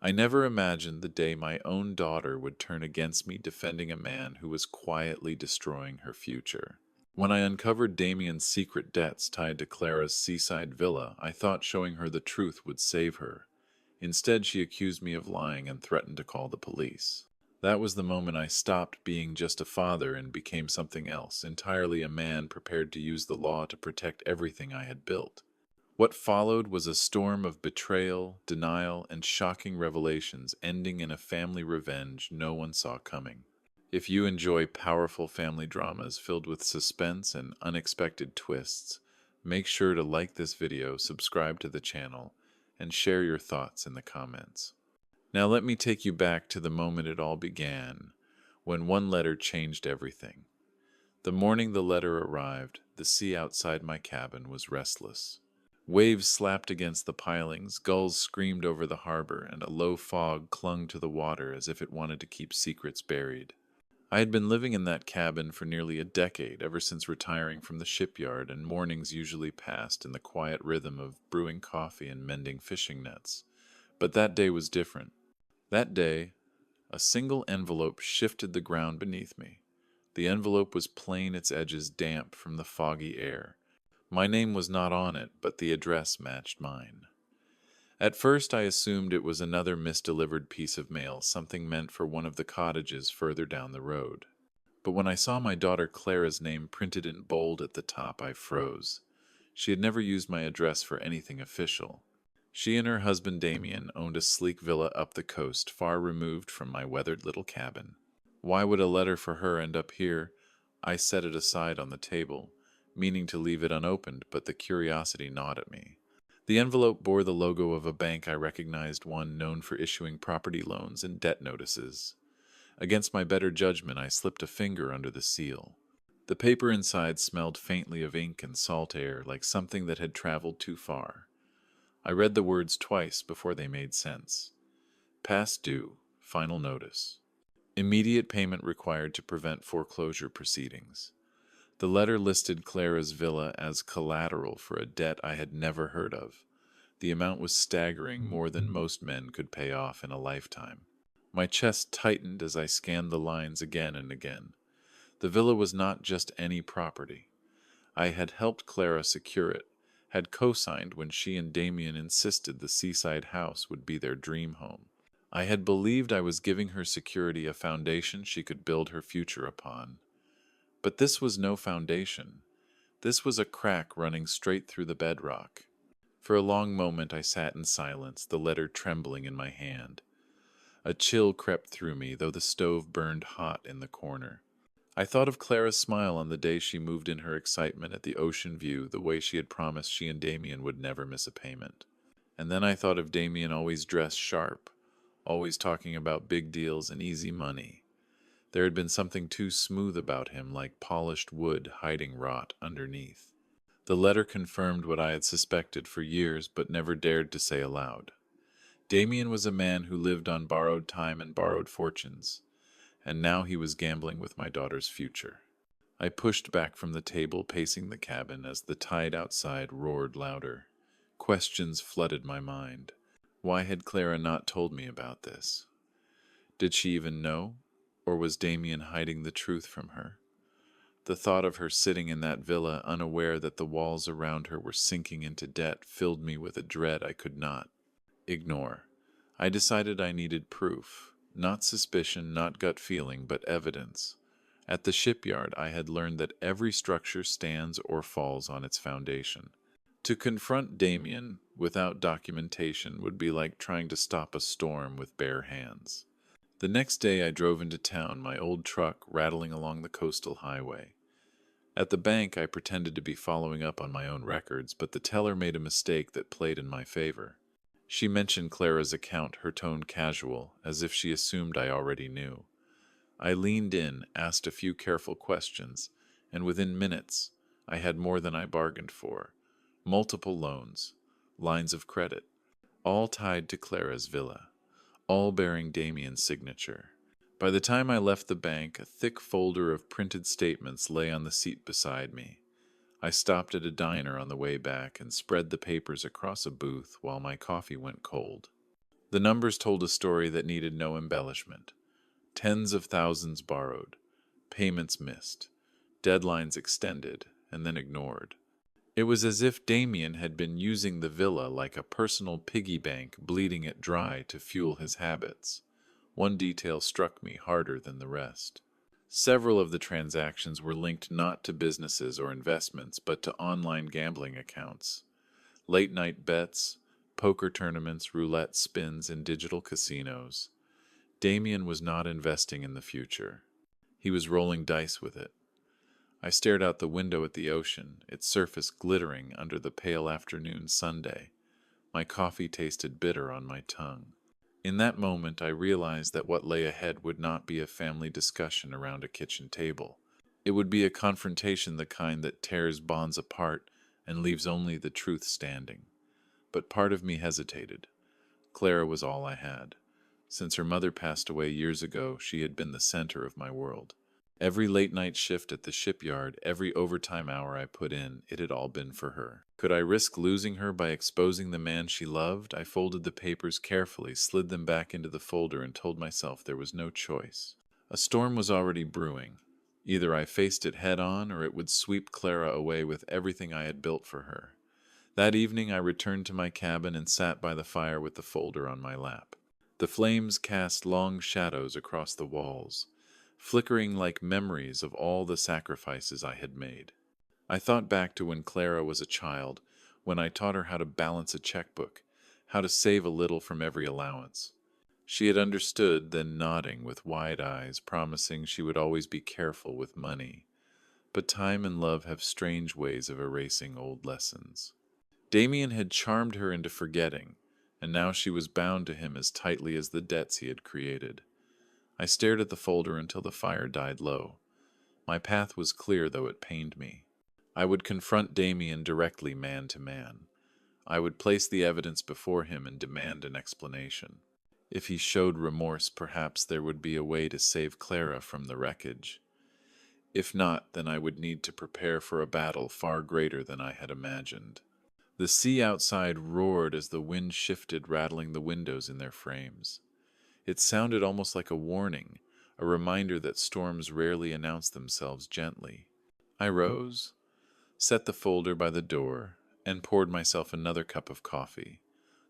I never imagined the day my own daughter would turn against me defending a man who was quietly destroying her future. When I uncovered Damien's secret debts tied to Clara's seaside villa, I thought showing her the truth would save her. Instead, she accused me of lying and threatened to call the police. That was the moment I stopped being just a father and became something else, entirely a man prepared to use the law to protect everything I had built. What followed was a storm of betrayal, denial, and shocking revelations ending in a family revenge no one saw coming. If you enjoy powerful family dramas filled with suspense and unexpected twists, make sure to like this video, subscribe to the channel, and share your thoughts in the comments. Now let me take you back to the moment it all began, when one letter changed everything. The morning the letter arrived, the sea outside my cabin was restless. Waves slapped against the pilings, gulls screamed over the harbor, and a low fog clung to the water as if it wanted to keep secrets buried. I had been living in that cabin for nearly a decade, ever since retiring from the shipyard, and mornings usually passed in the quiet rhythm of brewing coffee and mending fishing nets. But that day was different. That day, a single envelope shifted the ground beneath me. The envelope was plain, its edges damp from the foggy air. My name was not on it, but the address matched mine. At first I assumed it was another misdelivered piece of mail, something meant for one of the cottages further down the road. But when I saw my daughter Clara's name printed in bold at the top, I froze. She had never used my address for anything official. She and her husband Damien owned a sleek villa up the coast, far removed from my weathered little cabin. Why would a letter for her end up here? I set it aside on the table, meaning to leave it unopened, but the curiosity gnawed at me. The envelope bore the logo of a bank I recognized, one known for issuing property loans and debt notices. Against my better judgment, I slipped a finger under the seal. The paper inside smelled faintly of ink and salt air, like something that had traveled too far. I read the words twice before they made sense. Past due, final notice. Immediate payment required to prevent foreclosure proceedings. The letter listed Clara's villa as collateral for a debt I had never heard of. The amount was staggering, more than most men could pay off in a lifetime. My chest tightened as I scanned the lines again and again. The villa was not just any property. I had helped Clara secure it, had co-signed when she and Damien insisted the seaside house would be their dream home. I had believed I was giving her security, a foundation she could build her future upon. But this was no foundation. This was a crack running straight through the bedrock. For a long moment I sat in silence, the letter trembling in my hand. A chill crept through me, though the stove burned hot in the corner. I thought of Clara's smile on the day she moved in, her excitement at the ocean view, the way she had promised she and Damien would never miss a payment. And then I thought of Damien, always dressed sharp, always talking about big deals and easy money. There had been something too smooth about him, like polished wood hiding rot underneath. The letter confirmed what I had suspected for years but never dared to say aloud. Damien was a man who lived on borrowed time and borrowed fortunes, and now he was gambling with my daughter's future. I pushed back from the table, pacing the cabin as the tide outside roared louder. Questions flooded my mind. Why had Clara not told me about this? Did she even know? Or was Damien hiding the truth from her? The thought of her sitting in that villa, unaware that the walls around her were sinking into debt, filled me with a dread I could not ignore. I decided I needed proof. Not suspicion, not gut feeling, but evidence. At the shipyard, I had learned that every structure stands or falls on its foundation. To confront Damien without documentation would be like trying to stop a storm with bare hands. The next day I drove into town, my old truck rattling along the coastal highway. At the bank I pretended to be following up on my own records, but the teller made a mistake that played in my favor. She mentioned Clara's account, her tone casual, as if she assumed I already knew. I leaned in, asked a few careful questions, and within minutes I had more than I bargained for. Multiple loans, lines of credit, all tied to Clara's villa, all bearing Damien's signature. By the time I left the bank, a thick folder of printed statements lay on the seat beside me. I stopped at a diner on the way back and spread the papers across a booth while my coffee went cold. The numbers told a story that needed no embellishment. Tens of thousands borrowed, payments missed, deadlines extended, and then ignored. It was as if Damien had been using the villa like a personal piggy bank, bleeding it dry to fuel his habits. One detail struck me harder than the rest. Several of the transactions were linked not to businesses or investments, but to online gambling accounts. Late night bets, poker tournaments, roulette spins, and digital casinos. Damien was not investing in the future. He was rolling dice with it. I stared out the window at the ocean, its surface glittering under the pale afternoon sunday. My coffee tasted bitter on my tongue. In that moment, I realized that what lay ahead would not be a family discussion around a kitchen table. It would be a confrontation, the kind that tears bonds apart and leaves only the truth standing. But part of me hesitated. Clara was all I had. Since her mother passed away years ago, she had been the center of my world. Every late-night shift at the shipyard, every overtime hour I put in, it had all been for her. Could I risk losing her by exposing the man she loved? I folded the papers carefully, slid them back into the folder, and told myself there was no choice. A storm was already brewing. Either I faced it head-on, or it would sweep Clara away with everything I had built for her. That evening I returned to my cabin and sat by the fire with the folder on my lap. The flames cast long shadows across the walls, flickering like memories of all the sacrifices I had made. I thought back to when Clara was a child, when I taught her how to balance a checkbook, how to save a little from every allowance. She had understood, then nodding with wide eyes, promising she would always be careful with money. But time and love have strange ways of erasing old lessons. Damien had charmed her into forgetting, and now she was bound to him as tightly as the debts he had created. I stared at the folder until the fire died low. My path was clear, though it pained me. I would confront Damien directly, man to man. I would place the evidence before him and demand an explanation. If he showed remorse, perhaps there would be a way to save Clara from the wreckage. If not, then I would need to prepare for a battle far greater than I had imagined. The sea outside roared as the wind shifted, rattling the windows in their frames. It sounded almost like a warning, a reminder that storms rarely announce themselves gently. I rose, set the folder by the door, and poured myself another cup of coffee,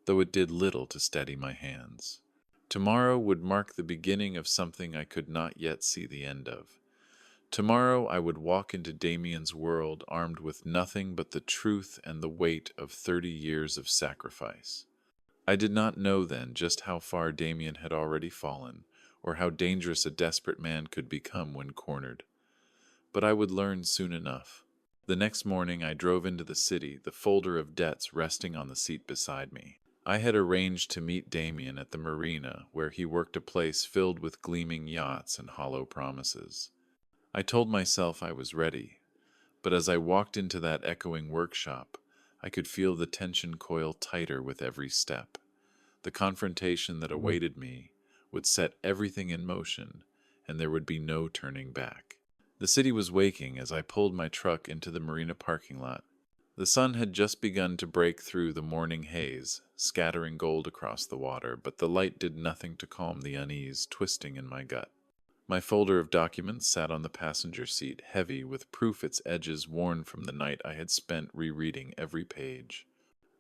though it did little to steady my hands. Tomorrow would mark the beginning of something I could not yet see the end of. Tomorrow I would walk into Damien's world armed with nothing but the truth and the weight of 30 years of sacrifice. I did not know then just how far Damien had already fallen, or how dangerous a desperate man could become when cornered. But I would learn soon enough. The next morning I drove into the city, the folder of debts resting on the seat beside me. I had arranged to meet Damien at the marina, where he worked a place filled with gleaming yachts and hollow promises. I told myself I was ready, but as I walked into that echoing workshop, I could feel the tension coil tighter with every step. The confrontation that awaited me would set everything in motion, and there would be no turning back. The city was waking as I pulled my truck into the marina parking lot. The sun had just begun to break through the morning haze, scattering gold across the water, but the light did nothing to calm the unease twisting in my gut. My folder of documents sat on the passenger seat, heavy with proof, its edges worn from the night I had spent rereading every page.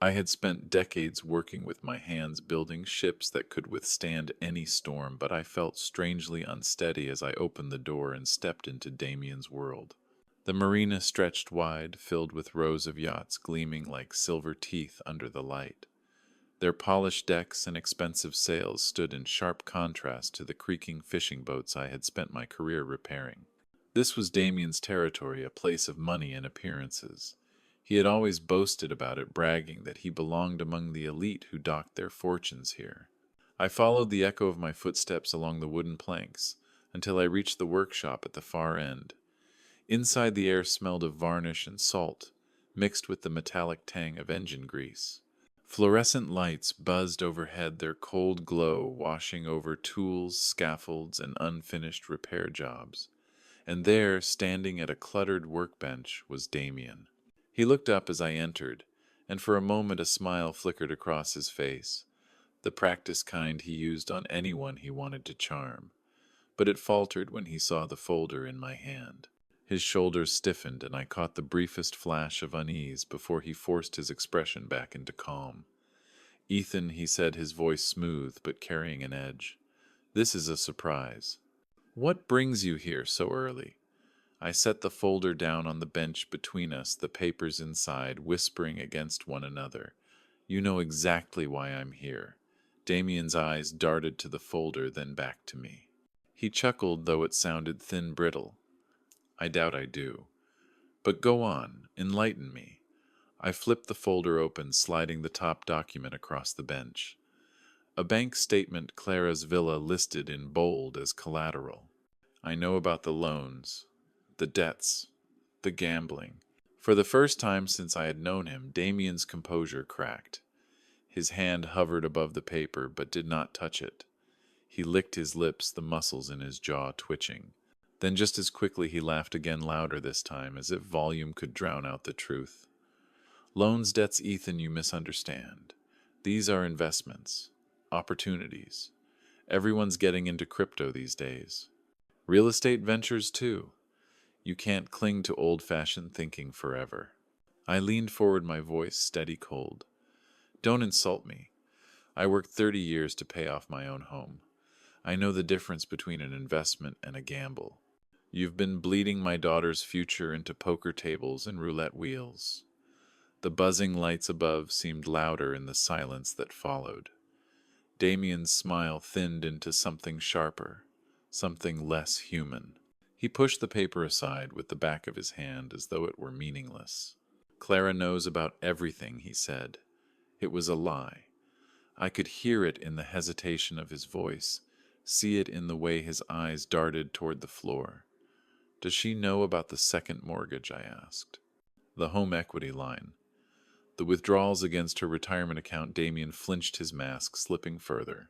I had spent decades working with my hands, building ships that could withstand any storm, but I felt strangely unsteady as I opened the door and stepped into Damien's world. The marina stretched wide, filled with rows of yachts gleaming like silver teeth under the light. Their polished decks and expensive sails stood in sharp contrast to the creaking fishing boats I had spent my career repairing. This was Damien's territory, a place of money and appearances. He had always boasted about it, bragging that he belonged among the elite who docked their fortunes here. I followed the echo of my footsteps along the wooden planks until I reached the workshop at the far end. Inside, the air smelled of varnish and salt, mixed with the metallic tang of engine grease. Fluorescent lights buzzed overhead, their cold glow washing over tools, scaffolds, and unfinished repair jobs. And there, standing at a cluttered workbench, was Damien. He looked up as I entered, and for a moment a smile flickered across his face. the practice kind he used on anyone he wanted to charm. But it faltered when he saw the folder in my hand. His shoulders stiffened, and I caught the briefest flash of unease before he forced his expression back into calm. "Ethan," he said, his voice smooth but carrying an edge, "this is a surprise. What brings you here so early?" I set the folder down on the bench between us, the papers inside, whispering against one another. "You know exactly why I'm here." Damien's eyes darted to the folder, then back to me. He chuckled, though it sounded thin brittle. "I doubt I do. But go on, enlighten me." I flipped the folder open, sliding the top document across the bench. A bank statement, Clara's villa listed in bold as collateral. I know about the loans, the debts, the gambling. For the first time since I had known him, Damien's composure cracked. His hand hovered above the paper, but did not touch it. He licked his lips, the muscles in his jaw twitching. Then just as quickly he laughed again, louder this time, as if volume could drown out the truth. "Loans, debts, Ethan, you misunderstand. These are investments, opportunities. Everyone's getting into crypto these days. Real estate ventures, too. You can't cling to old-fashioned thinking forever." I leaned forward, my voice steady cold. "Don't insult me. I worked 30 years to pay off my own home. I know the difference between an investment and a gamble. You've been bleeding my daughter's future into poker tables and roulette wheels." The buzzing lights above seemed louder in the silence that followed. Damien's smile thinned into something sharper, something less human. He pushed the paper aside with the back of his hand as though it were meaningless. "Clara knows about everything," he said. It was a lie. I could hear it in the hesitation of his voice, see it in the way his eyes darted toward the floor. "Does she know about the second mortgage?" I asked. "The home equity line. The withdrawals against her retirement account." Damien flinched, his mask slipping further.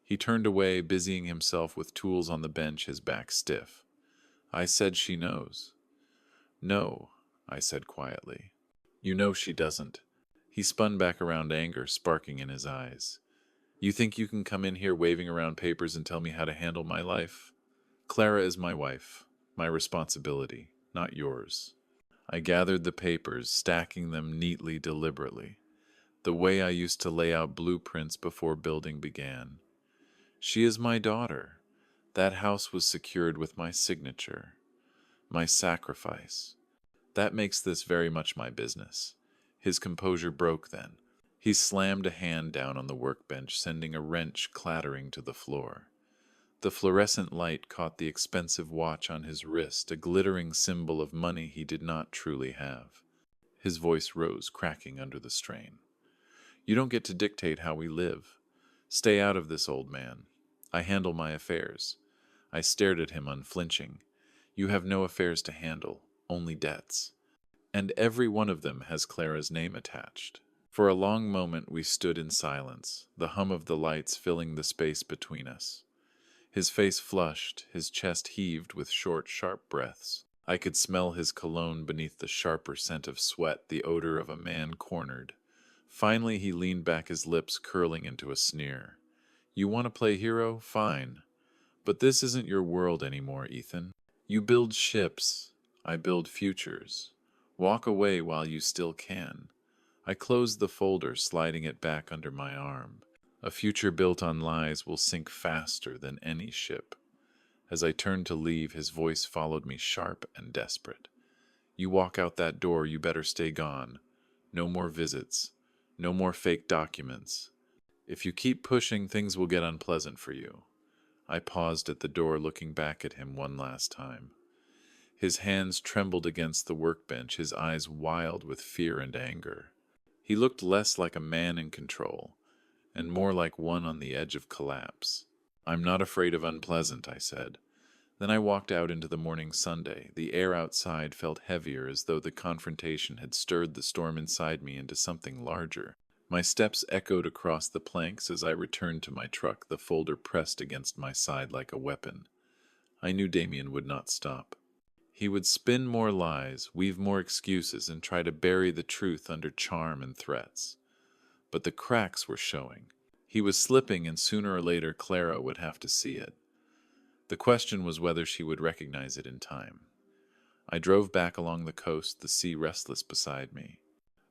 He turned away, busying himself with tools on the bench, his back stiff. "I said she knows." "No," I said quietly. "You know she doesn't." He spun back around, anger sparking in his eyes. "You think you can come in here waving around papers and tell me how to handle my life? Clara is my wife, my responsibility, not yours." I gathered the papers, stacking them neatly, deliberately, the way I used to lay out blueprints before building began. "She is my daughter. That house was secured with my signature, my sacrifice. That makes this very much my business." His composure broke then. He slammed a hand down on the workbench, sending a wrench clattering to the floor. The fluorescent light caught the expensive watch on his wrist, a glittering symbol of money he did not truly have. His voice rose, cracking under the strain. "You don't get to dictate how we live. Stay out of this, old man. I handle my affairs." I stared at him, unflinching. "You have no affairs to handle, only debts. And every one of them has Clara's name attached." For a long moment we stood in silence, the hum of the lights filling the space between us. His face flushed, his chest heaved with short, sharp breaths. I could smell his cologne beneath the sharper scent of sweat, the odor of a man cornered. Finally he leaned back, his lips curling into a sneer. "You want to play hero? Fine. But this isn't your world anymore, Ethan. You build ships. I build futures. Walk away while you still can." I closed the folder, sliding it back under my arm. "A future built on lies will sink faster than any ship." As I turned to leave, his voice followed me, sharp and desperate. "You walk out that door, you better stay gone. No more visits. No more fake documents. If you keep pushing, things will get unpleasant for you." I paused at the door, looking back at him one last time. His hands trembled against the workbench, his eyes wild with fear and anger. He looked less like a man in control, and more like one on the edge of collapse. "I'm not afraid of unpleasant," I said. Then I walked out into the morning Sunday. The air outside felt heavier, as though the confrontation had stirred the storm inside me into something larger. My steps echoed across the planks as I returned to my truck, the folder pressed against my side like a weapon. I knew Damien would not stop. He would spin more lies, weave more excuses, and try to bury the truth under charm and threats. But the cracks were showing. He was slipping, and sooner or later Clara would have to see it. The question was whether she would recognize it in time. I drove back along the coast, the sea restless beside me.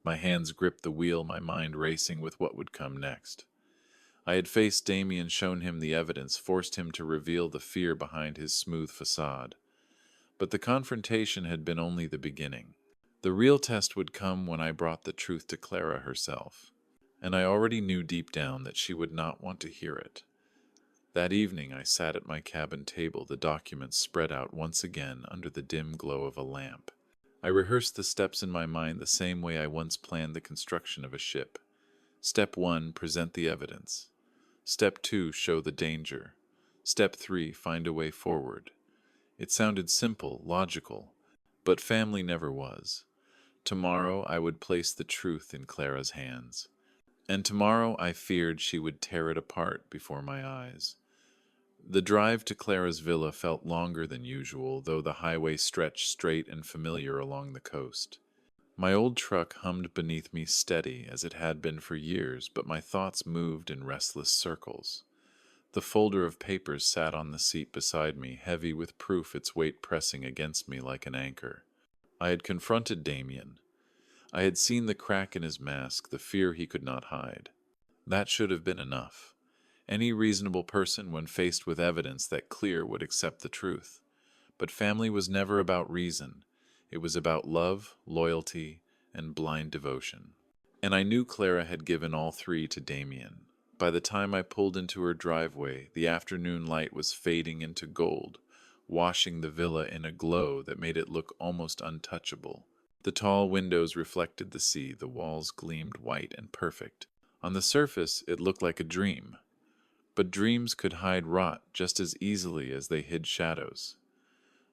My hands gripped the wheel, my mind racing with what would come next. I had faced Damien, shown him the evidence, forced him to reveal the fear behind his smooth facade. But the confrontation had been only the beginning. The real test would come when I brought the truth to Clara herself. And I already knew deep down that she would not want to hear it. That evening I sat at my cabin table, the documents spread out once again under the dim glow of a lamp. I rehearsed the steps in my mind the same way I once planned the construction of a ship. Step 1, present the evidence. Step 2, show the danger. Step 3, find a way forward. It sounded simple, logical, but family never was. Tomorrow I would place the truth in Clara's hands. And tomorrow I feared she would tear it apart before my eyes. The drive to Clara's villa felt longer than usual, though the highway stretched straight and familiar along the coast. My old truck hummed beneath me, steady as it had been for years, but my thoughts moved in restless circles. The folder of papers sat on the seat beside me, heavy with proof, its weight pressing against me like an anchor. I had confronted Damien. I had seen the crack in his mask, the fear he could not hide. That should have been enough. Any reasonable person, when faced with evidence that clear, would accept the truth. But family was never about reason. It was about love, loyalty, and blind devotion. And I knew Clara had given all three to Damien. By the time I pulled into her driveway, the afternoon light was fading into gold, washing the villa in a glow that made it look almost untouchable. The tall windows reflected the sea, the walls gleamed white and perfect. On the surface, it looked like a dream. But dreams could hide rot just as easily as they hid shadows.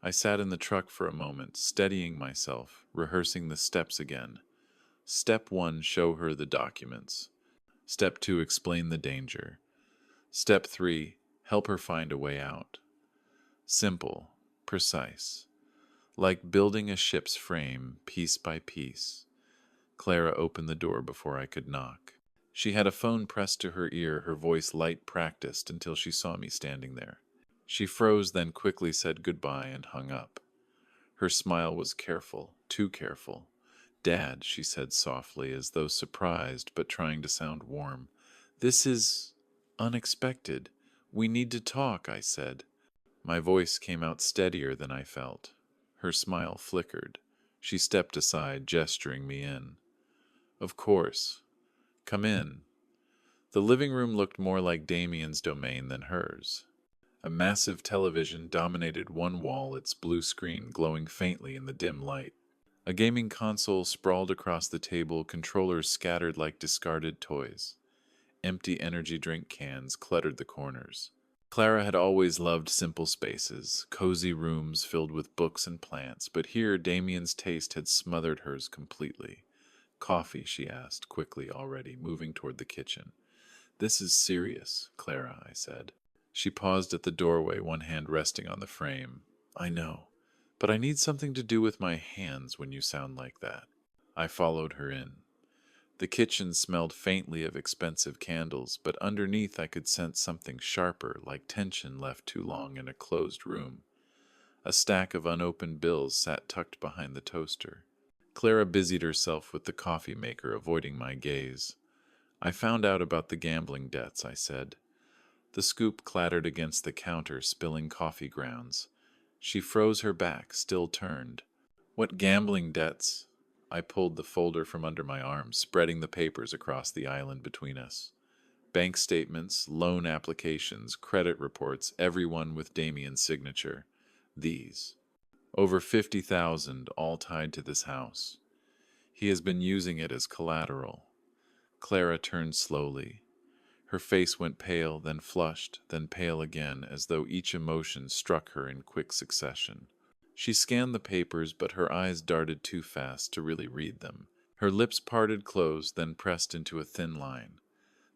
I sat in the truck for a moment, steadying myself, rehearsing the steps again. Step 1, show her the documents. Step 2, explain the danger. Step 3, help her find a way out. Simple, precise. Like building a ship's frame, piece by piece. Clara opened the door before I could knock. She had a phone pressed to her ear, her voice light practiced, until she saw me standing there. She froze, then quickly said goodbye and hung up. Her smile was careful, too careful. "Dad," she said softly, as though surprised but trying to sound warm. "This is unexpected. We need to talk," I said. My voice came out steadier than I felt. Her smile flickered. She stepped aside, gesturing me in. "Of course. Come in." The living room looked more like Damien's domain than hers. A massive television dominated one wall, its blue screen glowing faintly in the dim light. A gaming console sprawled across the table, controllers scattered like discarded toys. Empty energy drink cans cluttered the corners. Clara had always loved simple spaces, cozy rooms filled with books and plants, but here Damien's taste had smothered hers completely. "Coffee?" she asked, quickly already, moving toward the kitchen. "This is serious, Clara," I said. She paused at the doorway, one hand resting on the frame. "I know, but I need something to do with my hands when you sound like that." I followed her in. The kitchen smelled faintly of expensive candles, but underneath I could sense something sharper, like tension left too long in a closed room. A stack of unopened bills sat tucked behind the toaster. Clara busied herself with the coffee maker, avoiding my gaze. "I found out about the gambling debts," I said. The scoop clattered against the counter, spilling coffee grounds. She froze, her back still turned. "What gambling debts?" I pulled the folder from under my arm, spreading the papers across the island between us. Bank statements, loan applications, credit reports, everyone with Damien's signature. These. Over 50,000, all tied to this house. He has been using it as collateral. Clara turned slowly. Her face went pale, then flushed, then pale again, as though each emotion struck her in quick succession. She scanned the papers, but her eyes darted too fast to really read them. Her lips parted closed, then pressed into a thin line.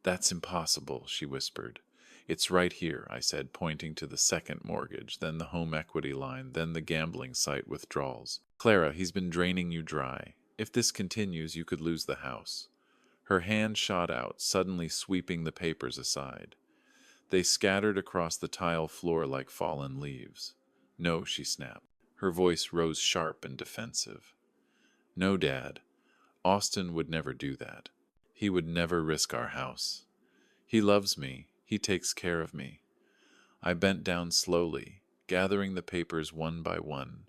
"That's impossible," she whispered. "It's right here," I said, pointing to the second mortgage, then the home equity line, then the gambling site withdrawals. "Clara, he's been draining you dry. If this continues, you could lose the house." Her hand shot out, suddenly sweeping the papers aside. They scattered across the tile floor like fallen leaves. "No," she snapped. Her voice rose sharp and defensive. "No, Dad. Austin would never do that. He would never risk our house. He loves me. He takes care of me." I bent down slowly, gathering the papers one by one.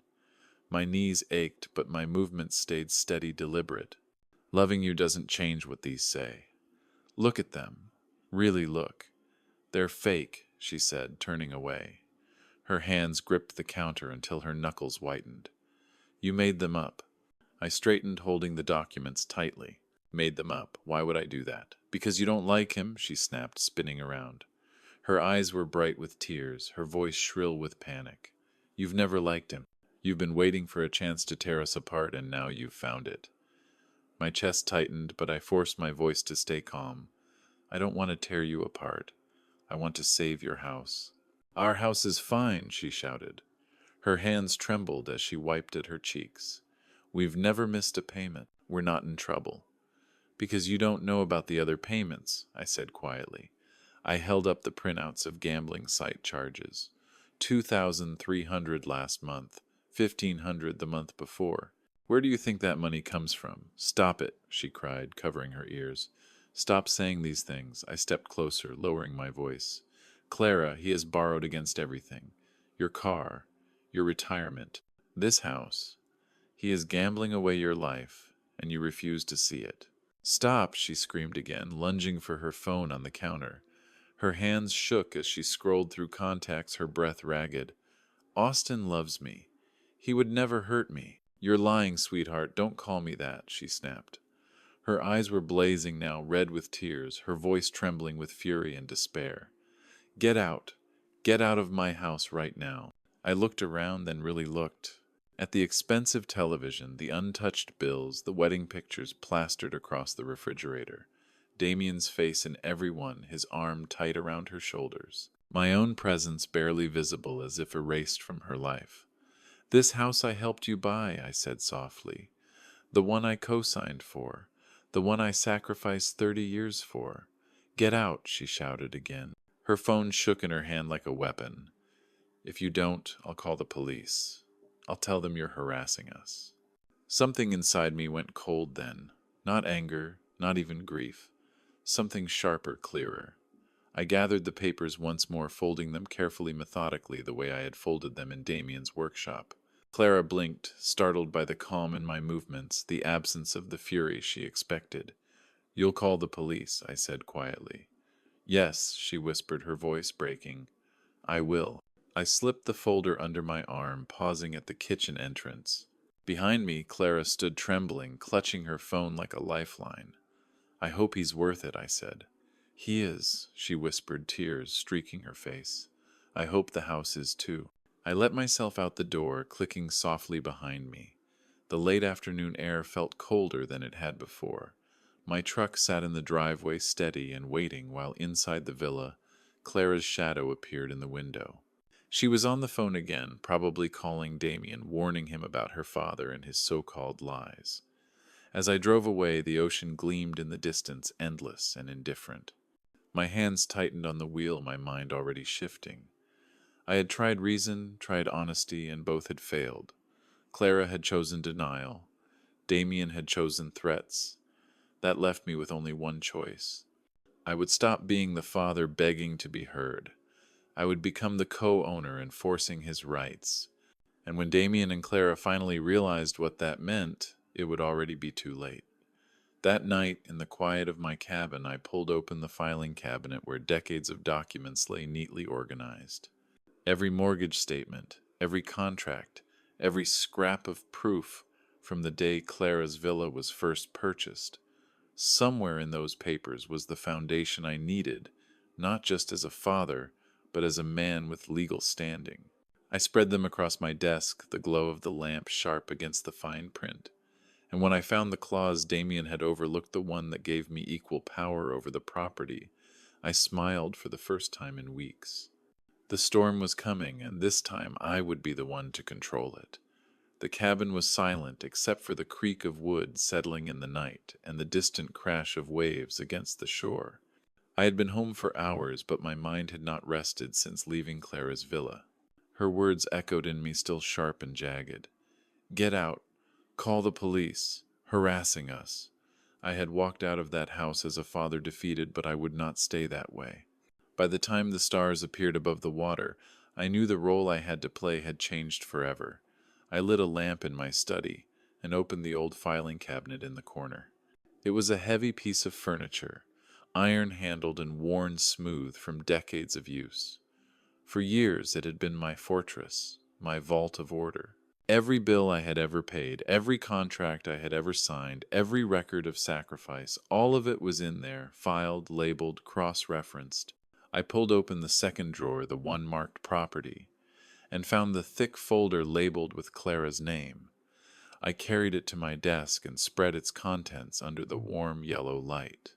My knees ached, but my movements stayed steady, deliberate. "Loving you doesn't change what these say. Look at them. Really look. They're fake," she said, turning away. Her hands gripped the counter until her knuckles whitened. "You made them up." I straightened, holding the documents tightly. "Made them up. Why would I do that?" "Because you don't like him," she snapped, spinning around. Her eyes were bright with tears, her voice shrill with panic. "You've never liked him. You've been waiting for a chance to tear us apart, and now you've found it." My chest tightened, but I forced my voice to stay calm. "I don't want to tear you apart. I want to save your house." "Our house is fine," she shouted. Her hands trembled as she wiped at her cheeks. "We've never missed a payment. We're not in trouble." "Because you don't know about the other payments," I said quietly. I held up the printouts of gambling site charges. 2,300 last month, 1,500 the month before. "Where do you think that money comes from?" "Stop it," she cried, covering her ears. "Stop saying these things." I stepped closer, lowering my voice. "Clara, he has borrowed against everything. Your car, your retirement, this house. He is gambling away your life, and you refuse to see it." "Stop," she screamed again, lunging for her phone on the counter. Her hands shook as she scrolled through contacts, her breath ragged. "Austin loves me. He would never hurt me." "You're lying, sweetheart. Don't call me that," she snapped. Her eyes were blazing now, red with tears, her voice trembling with fury and despair. "Get out. Get out of my house right now." I looked around, then really looked. At the expensive television, the untouched bills, the wedding pictures plastered across the refrigerator. Damien's face in every one, his arm tight around her shoulders. My own presence barely visible, as if erased from her life. "This house I helped you buy," I said softly. "The one I co-signed for. The one I sacrificed 30 years for. Get out," she shouted again. Her phone shook in her hand like a weapon. "If you don't, I'll call the police. I'll tell them you're harassing us." Something inside me went cold then. Not anger, not even grief. Something sharper, clearer. I gathered the papers once more, folding them carefully, methodically, the way I had folded them in Damien's workshop. Clara blinked, startled by the calm in my movements, the absence of the fury she expected. "You'll call the police," I said quietly. "Yes," she whispered, her voice breaking. "I will." I slipped the folder under my arm, pausing at the kitchen entrance. Behind me, Clara stood trembling, clutching her phone like a lifeline. "I hope he's worth it," I said. "He is," she whispered, tears streaking her face. "I hope the house is too." I let myself out the door, clicking softly behind me. The late afternoon air felt colder than it had before. My truck sat in the driveway, steady and waiting, while inside the villa, Clara's shadow appeared in the window. She was on the phone again, probably calling Damien, warning him about her father and his so-called lies. As I drove away, the ocean gleamed in the distance, endless and indifferent. My hands tightened on the wheel, my mind already shifting. I had tried reason, tried honesty, and both had failed. Clara had chosen denial. Damien had chosen threats. That left me with only one choice. I would stop being the father begging to be heard. I would become the co-owner enforcing his rights. And when Damien and Clara finally realized what that meant, it would already be too late. That night, in the quiet of my cabin, I pulled open the filing cabinet where decades of documents lay neatly organized. Every mortgage statement, every contract, every scrap of proof from the day Clara's villa was first purchased. Somewhere in those papers was the foundation I needed, not just as a father, but as a man with legal standing. I spread them across my desk, the glow of the lamp sharp against the fine print. And when I found the clause Damien had overlooked, the one that gave me equal power over the property, I smiled for the first time in weeks. The storm was coming, and this time I would be the one to control it. The cabin was silent except for the creak of wood settling in the night and the distant crash of waves against the shore. I had been home for hours, but my mind had not rested since leaving Clara's villa. Her words echoed in me, still sharp and jagged. "Get out. Call the police. Harassing us." I had walked out of that house as a father defeated, but I would not stay that way. By the time the stars appeared above the water, I knew the role I had to play had changed forever. I lit a lamp in my study and opened the old filing cabinet in the corner. It was a heavy piece of furniture, iron-handled and worn smooth from decades of use. For years it had been my fortress, my vault of order. Every bill I had ever paid, every contract I had ever signed, every record of sacrifice, all of it was in there, filed, labeled, cross-referenced. I pulled open the second drawer, the one marked property, and found the thick folder labeled with Clara's name. I carried it to my desk and spread its contents under the warm yellow light.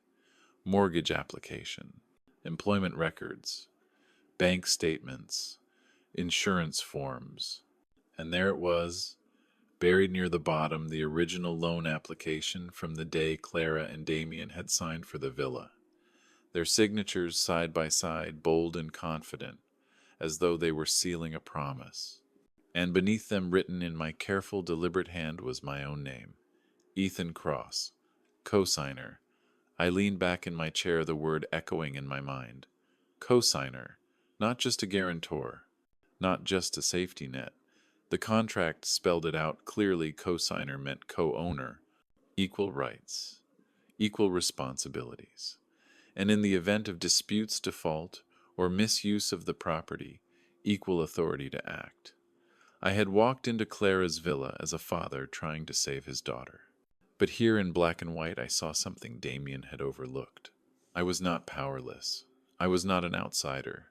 Mortgage application, employment records, bank statements, insurance forms. And there it was, buried near the bottom, the original loan application from the day Clara and Damien had signed for the villa. Their signatures side by side, bold and confident, as though they were sealing a promise. And beneath them, written in my careful, deliberate hand, was my own name, Ethan Cross, co-signer. I leaned back in my chair, the word echoing in my mind. Co-signer, not just a guarantor, not just a safety net. The contract spelled it out clearly. Co-signer meant co-owner, equal rights, equal responsibilities. And in the event of disputes, default, or misuse of the property, equal authority to act. I had walked into Clara's villa as a father trying to save his daughter. But here in black and white I saw something Damien had overlooked. I was not powerless. I was not an outsider.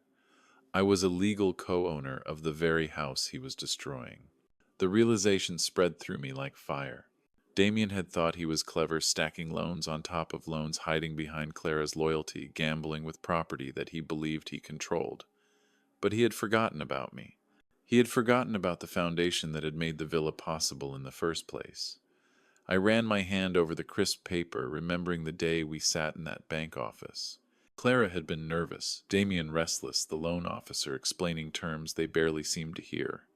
I was a legal co-owner of the very house he was destroying. The realization spread through me like fire. Damien had thought he was clever, stacking loans on top of loans, hiding behind Clara's loyalty, gambling with property that he believed he controlled. But he had forgotten about me. He had forgotten about the foundation that had made the villa possible in the first place. I ran my hand over the crisp paper, remembering the day we sat in that bank office. Clara had been nervous, Damien restless, the loan officer explaining terms they barely seemed to hear.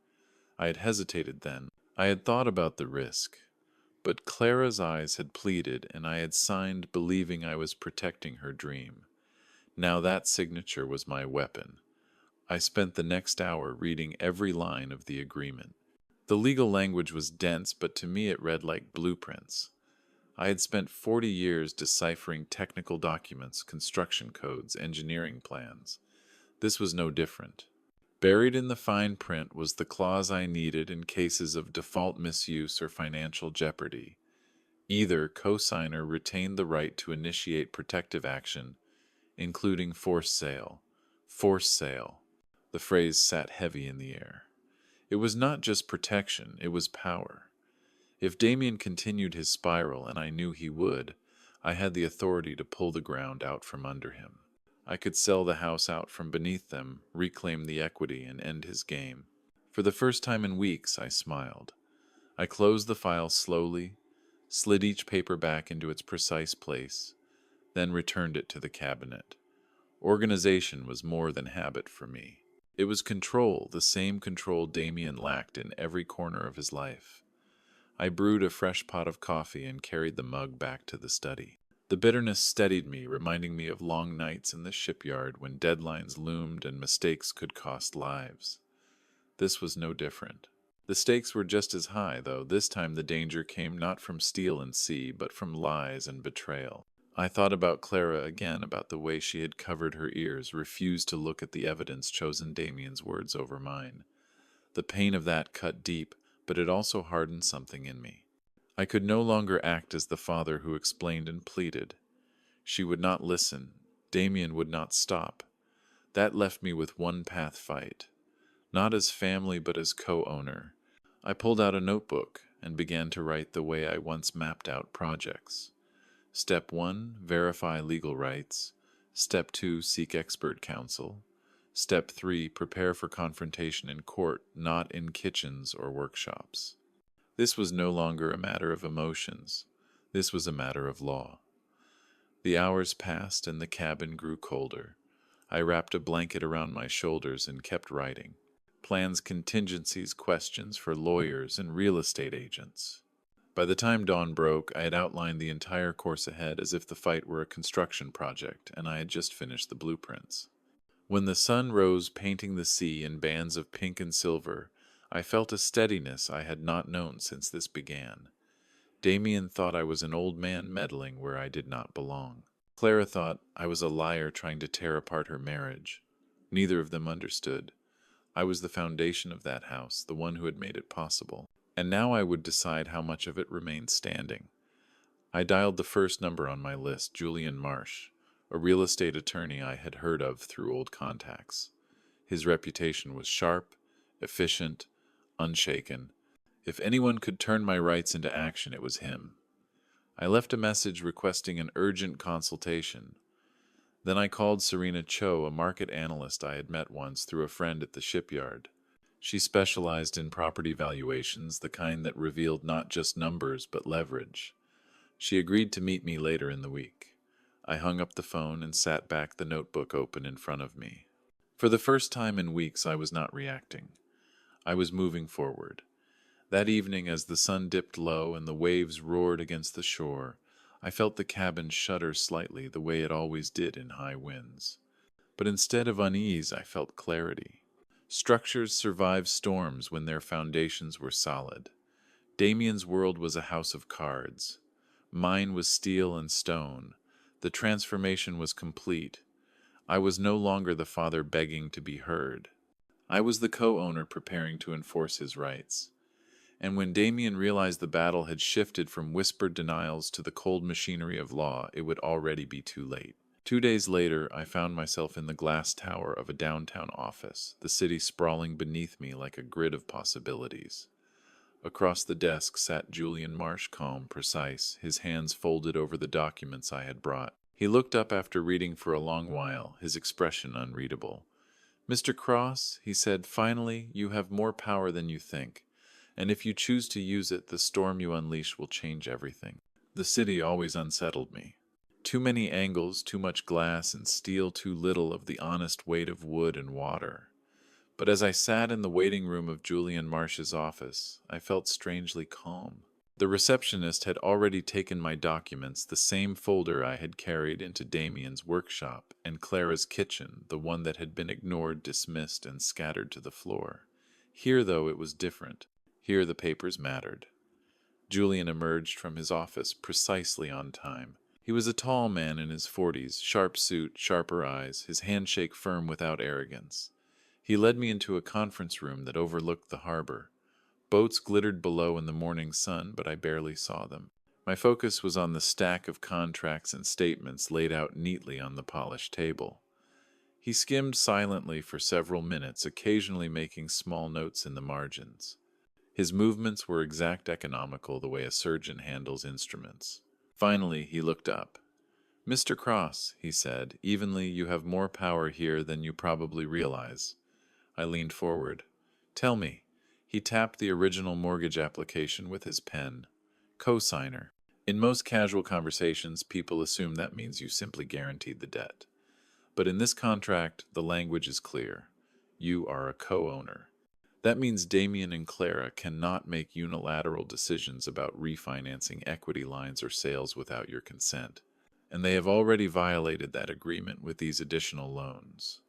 I had hesitated then. I had thought about the risk. But Clara's eyes had pleaded, and I had signed believing I was protecting her dream. Now that signature was my weapon. I spent the next hour reading every line of the agreement. The legal language was dense, but to me it read like blueprints. I had spent 40 years deciphering technical documents, construction codes, engineering plans. This was no different. Buried in the fine print was the clause I needed in cases of default, misuse, or financial jeopardy. Either co-signer retained the right to initiate protective action, including forced sale. Forced sale. The phrase sat heavy in the air. It was not just protection, it was power. If Damien continued his spiral, and I knew he would, I had the authority to pull the ground out from under him. I could sell the house out from beneath them, reclaim the equity, and end his game. For the first time in weeks, I smiled. I closed the file slowly, slid each paper back into its precise place, then returned it to the cabinet. Organization was more than habit for me. It was control, the same control Damien lacked in every corner of his life. I brewed a fresh pot of coffee and carried the mug back to the study. The bitterness steadied me, reminding me of long nights in the shipyard when deadlines loomed and mistakes could cost lives. This was no different. The stakes were just as high, though this time the danger came not from steel and sea, but from lies and betrayal. I thought about Clara again, about the way she had covered her ears, refused to look at the evidence, chosen Damien's words over mine. The pain of that cut deep, but it also hardened something in me. I could no longer act as the father who explained and pleaded. She would not listen. Damien would not stop. That left me with one path: fight. Not as family, but as co-owner. I pulled out a notebook and began to write the way I once mapped out projects. Step 1, verify legal rights. Step 2, seek expert counsel. Step 3, prepare for confrontation in court, not in kitchens or workshops. This was no longer a matter of emotions. This was a matter of law. The hours passed and the cabin grew colder. I wrapped a blanket around my shoulders and kept writing. Plans, contingencies, questions for lawyers and real estate agents. By the time dawn broke, I had outlined the entire course ahead as if the fight were a construction project, and I had just finished the blueprints. When the sun rose, painting the sea in bands of pink and silver, I felt a steadiness I had not known since this began. Damien thought I was an old man meddling where I did not belong. Clara thought I was a liar trying to tear apart her marriage. Neither of them understood. I was the foundation of that house, the one who had made it possible. And now I would decide how much of it remained standing. I dialed the first number on my list, Julian Marsh, a real estate attorney I had heard of through old contacts. His reputation was sharp, efficient, unshaken. If anyone could turn my rights into action, it was him. I left a message requesting an urgent consultation. Then I called Serena Cho, a market analyst I had met once through a friend at the shipyard. She specialized in property valuations, the kind that revealed not just numbers but leverage. She agreed to meet me later in the week. I hung up the phone and sat back, the notebook open in front of me. For the first time in weeks, I was not reacting. I was moving forward. That evening, as the sun dipped low and the waves roared against the shore, I felt the cabin shudder slightly the way it always did in high winds. But instead of unease, I felt clarity. Structures survive storms when their foundations were solid. Damien's world was a house of cards. Mine was steel and stone. The transformation was complete. I was no longer the father begging to be heard. I was the co-owner preparing to enforce his rights. And when Damien realized the battle had shifted from whispered denials to the cold machinery of law, it would already be too late. 2 days later, I found myself in the glass tower of a downtown office, the city sprawling beneath me like a grid of possibilities. Across the desk sat Julian Marsh, calm, precise, his hands folded over the documents I had brought. He looked up after reading for a long while, his expression unreadable. "Mr. Cross," he said, "finally, you have more power than you think. And if you choose to use it, the storm you unleash will change everything." The city always unsettled me. Too many angles, too much glass and steel, too little of the honest weight of wood and water. But as I sat in the waiting room of Julian Marsh's office, I felt strangely calm. The receptionist had already taken my documents, the same folder I had carried into Damien's workshop, and Clara's kitchen, the one that had been ignored, dismissed, and scattered to the floor. Here, though, it was different. Here the papers mattered. Julian emerged from his office precisely on time. He was a tall man in his 40s, sharp suit, sharper eyes, his handshake firm without arrogance. He led me into a conference room that overlooked the harbor. Boats glittered below in the morning sun, but I barely saw them. My focus was on the stack of contracts and statements laid out neatly on the polished table. He skimmed silently for several minutes, occasionally making small notes in the margins. His movements were exact, economical, the way a surgeon handles instruments. Finally, he looked up. "Mr. Cross," he said, evenly, "you have more power here than you probably realize." I leaned forward. "Tell me." He tapped the original mortgage application with his pen. "Co-signer." In most casual conversations, people assume that means you simply guaranteed the debt. But in this contract, the language is clear. You are a co-owner. That means Damien and Clara cannot make unilateral decisions about refinancing equity lines or sales without your consent. And they have already violated that agreement with these additional loans.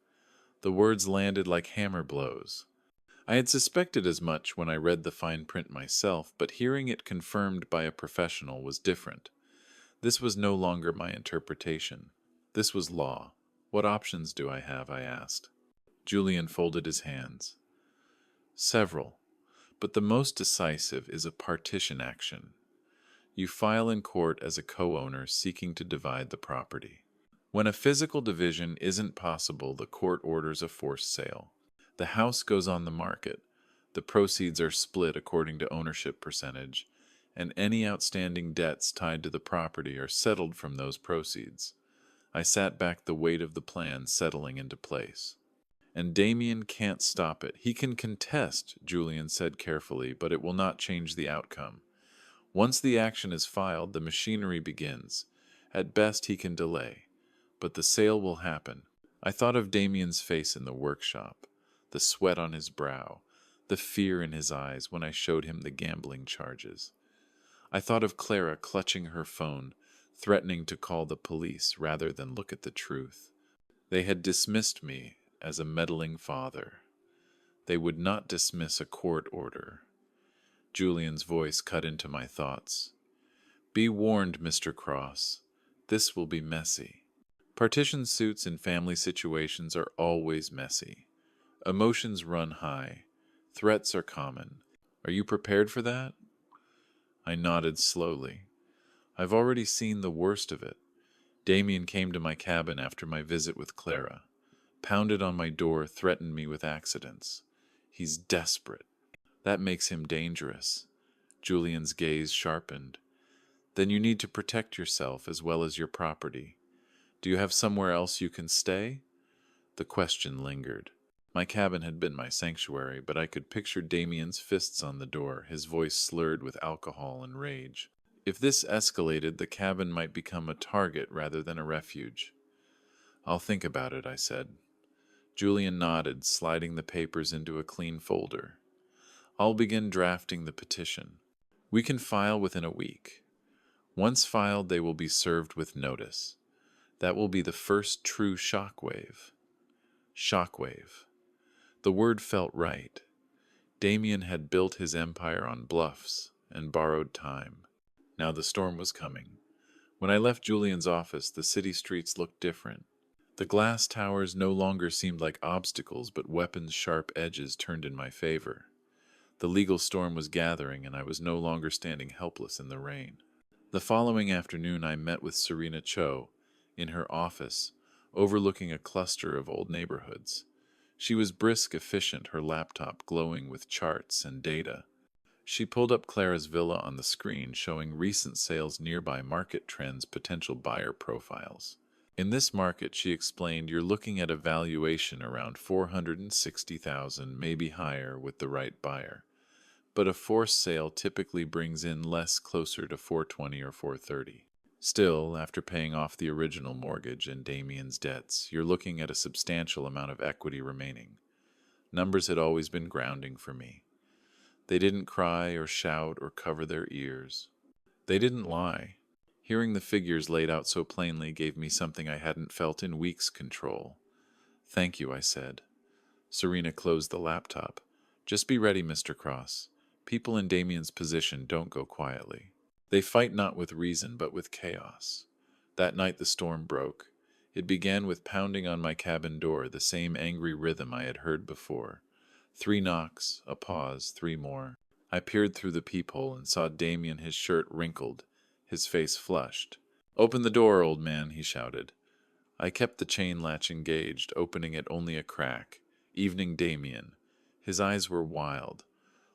The words landed like hammer blows. I had suspected as much when I read the fine print myself, but hearing it confirmed by a professional was different. This was no longer my interpretation. This was law. "What options do I have?" I asked. Julian folded his hands. "Several, but the most decisive is a partition action. You file in court as a co-owner seeking to divide the property. When a physical division isn't possible, the court orders a forced sale. The house goes on the market. The proceeds are split according to ownership percentage, and any outstanding debts tied to the property are settled from those proceeds." I sat back, the weight of the plan settling into place. And Damien can't stop it. He can contest, Julian said carefully, but it will not change the outcome. Once the action is filed, the machinery begins. At best, he can delay, but the sale will happen. I thought of Damien's face in the workshop, the sweat on his brow, the fear in his eyes when I showed him the gambling charges. I thought of Clara clutching her phone, threatening to call the police rather than look at the truth. They had dismissed me as a meddling father. They would not dismiss a court order. Julian's voice cut into my thoughts. Be warned, Mr. Cross. This will be messy. Partition suits in family situations are always messy. Emotions run high. Threats are common. Are you prepared for that? I nodded slowly. I've already seen the worst of it. Damien came to my cabin after my visit with Clara, pounded on my door, threatened me with accidents. He's desperate. That makes him dangerous. Julian's gaze sharpened. Then you need to protect yourself as well as your property. Do you have somewhere else you can stay? The question lingered. My cabin had been my sanctuary, but I could picture Damien's fists on the door, his voice slurred with alcohol and rage. If this escalated, the cabin might become a target rather than a refuge. I'll think about it, I said. Julian nodded, sliding the papers into a clean folder. I'll begin drafting the petition. We can file within a week. Once filed, they will be served with notice. That will be the first true shockwave. Shockwave. The word felt right. Damien had built his empire on bluffs and borrowed time. Now the storm was coming. When I left Julian's office, the city streets looked different. The glass towers no longer seemed like obstacles, but weapons' sharp edges turned in my favor. The legal storm was gathering, and I was no longer standing helpless in the rain. The following afternoon, I met with Serena Cho in her office, overlooking a cluster of old neighborhoods. She was brisk, efficient, her laptop glowing with charts and data. She pulled up Clara's villa on the screen, showing recent sales nearby, market trends, potential buyer profiles. In this market, she explained, you're looking at a valuation around $460,000, maybe higher with the right buyer. But a forced sale typically brings in less, closer to $420 or $430. Still, after paying off the original mortgage and Damien's debts, you're looking at a substantial amount of equity remaining. Numbers had always been grounding for me. They didn't cry or shout or cover their ears. They didn't lie. Hearing the figures laid out so plainly gave me something I hadn't felt in weeks: control. Thank you, I said. Serena closed the laptop. Just be ready, Mr. Cross. People in Damien's position don't go quietly. They fight not with reason, but with chaos. That night the storm broke. It began with pounding on my cabin door, the same angry rhythm I had heard before. 3 knocks, a pause, 3 more. I peered through the peephole and saw Damien, his shirt wrinkled, his face flushed. Open the door, old man, he shouted. I kept the chain latch engaged, opening it only a crack. Evening, Damien. His eyes were wild.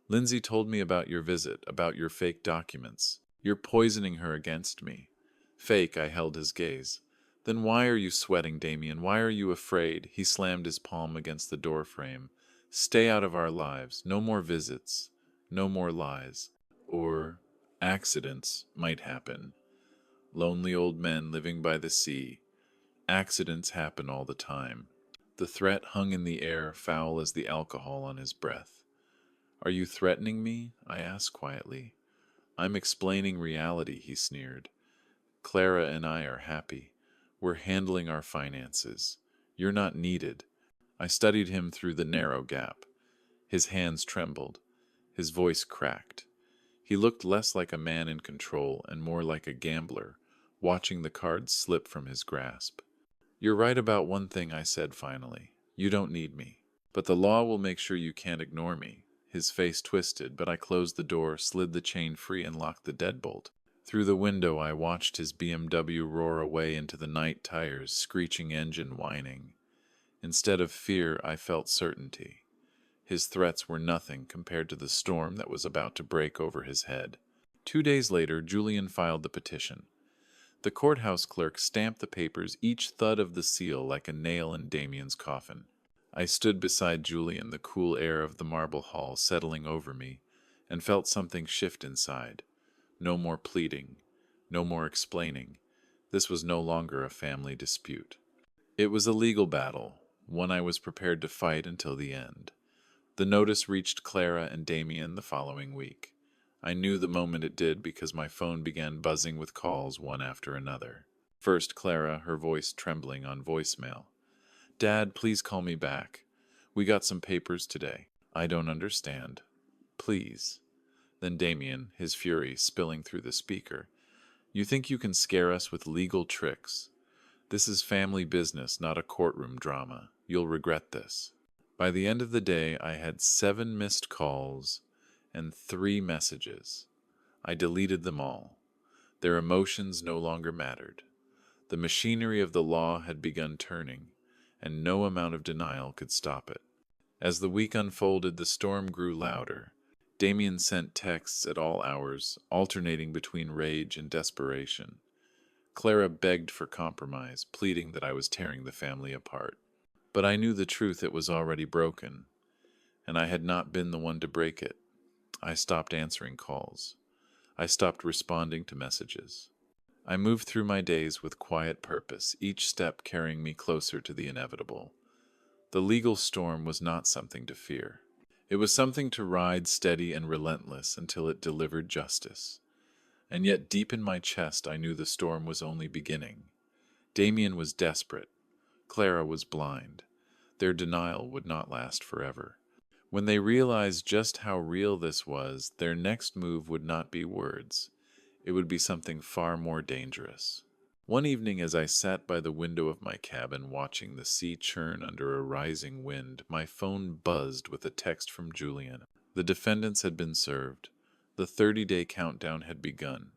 Lindsay told me about your visit, about your fake documents. You're poisoning her against me. Fake, I held his gaze. Then why are you sweating, Damien? Why are you afraid? He slammed his palm against the door frame. Stay out of our lives. No more visits. No more lies. Or accidents might happen. Lonely old men living by the sea. Accidents happen all the time. The threat hung in the air, foul as the alcohol on his breath. Are you threatening me? I asked quietly. I'm explaining reality, he sneered. Clara and I are happy. We're handling our finances. You're not needed. I studied him through the narrow gap. His hands trembled. His voice cracked. He looked less like a man in control and more like a gambler, watching the cards slip from his grasp. You're right about one thing, I said finally. You don't need me. But the law will make sure you can't ignore me. His face twisted, but I closed the door, slid the chain free, and locked the deadbolt. Through the window, I watched his BMW roar away into the night tires, screeching engine whining. Instead of fear, I felt certainty. His threats were nothing compared to the storm that was about to break over his head. 2 days later, Julian filed the petition. The courthouse clerk stamped the papers, each thud of the seal like a nail in Damien's coffin. I stood beside Julian, the cool air of the marble hall settling over me, and felt something shift inside. No more pleading, no more explaining. This was no longer a family dispute. It was a legal battle, one I was prepared to fight until the end. The notice reached Clara and Damien the following week. I knew the moment it did because my phone began buzzing with calls one after another. First, Clara, her voice trembling on voicemail. "Dad, please call me back. We got some papers today." "I don't understand. Please." Then Damien, his fury spilling through the speaker. "You think you can scare us with legal tricks? This is family business, not a courtroom drama. You'll regret this." By the end of the day, I had 7 missed calls and 3 messages. I deleted them all. Their emotions no longer mattered. The machinery of the law had begun turning, and no amount of denial could stop it. As the week unfolded, the storm grew louder. Damien sent texts at all hours, alternating between rage and desperation. Clara begged for compromise, pleading that I was tearing the family apart. But I knew the truth, it was already broken, and I had not been the one to break it. I stopped answering calls. I stopped responding to messages. I moved through my days with quiet purpose, each step carrying me closer to the inevitable. The legal storm was not something to fear. It was something to ride steady and relentless until it delivered justice. And yet deep in my chest I knew the storm was only beginning. Damien was desperate. Clara was blind. Their denial would not last forever. When they realized just how real this was, their next move would not be words. It would be something far more dangerous. One evening, as I sat by the window of my cabin watching the sea churn under a rising wind, my phone buzzed with a text from Julian. The defendants had been served. The 30-day countdown had begun.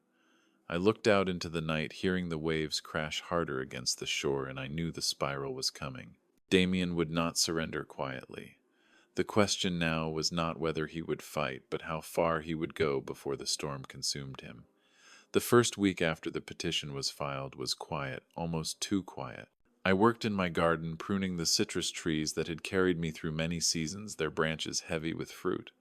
I looked out into the night, hearing the waves crash harder against the shore, and I knew the spiral was coming. Damien would not surrender quietly. The question now was not whether he would fight, but how far he would go before the storm consumed him. The first week after the petition was filed was quiet, almost too quiet. I worked in my garden, pruning the citrus trees that had carried me through many seasons, their branches heavy with fruit.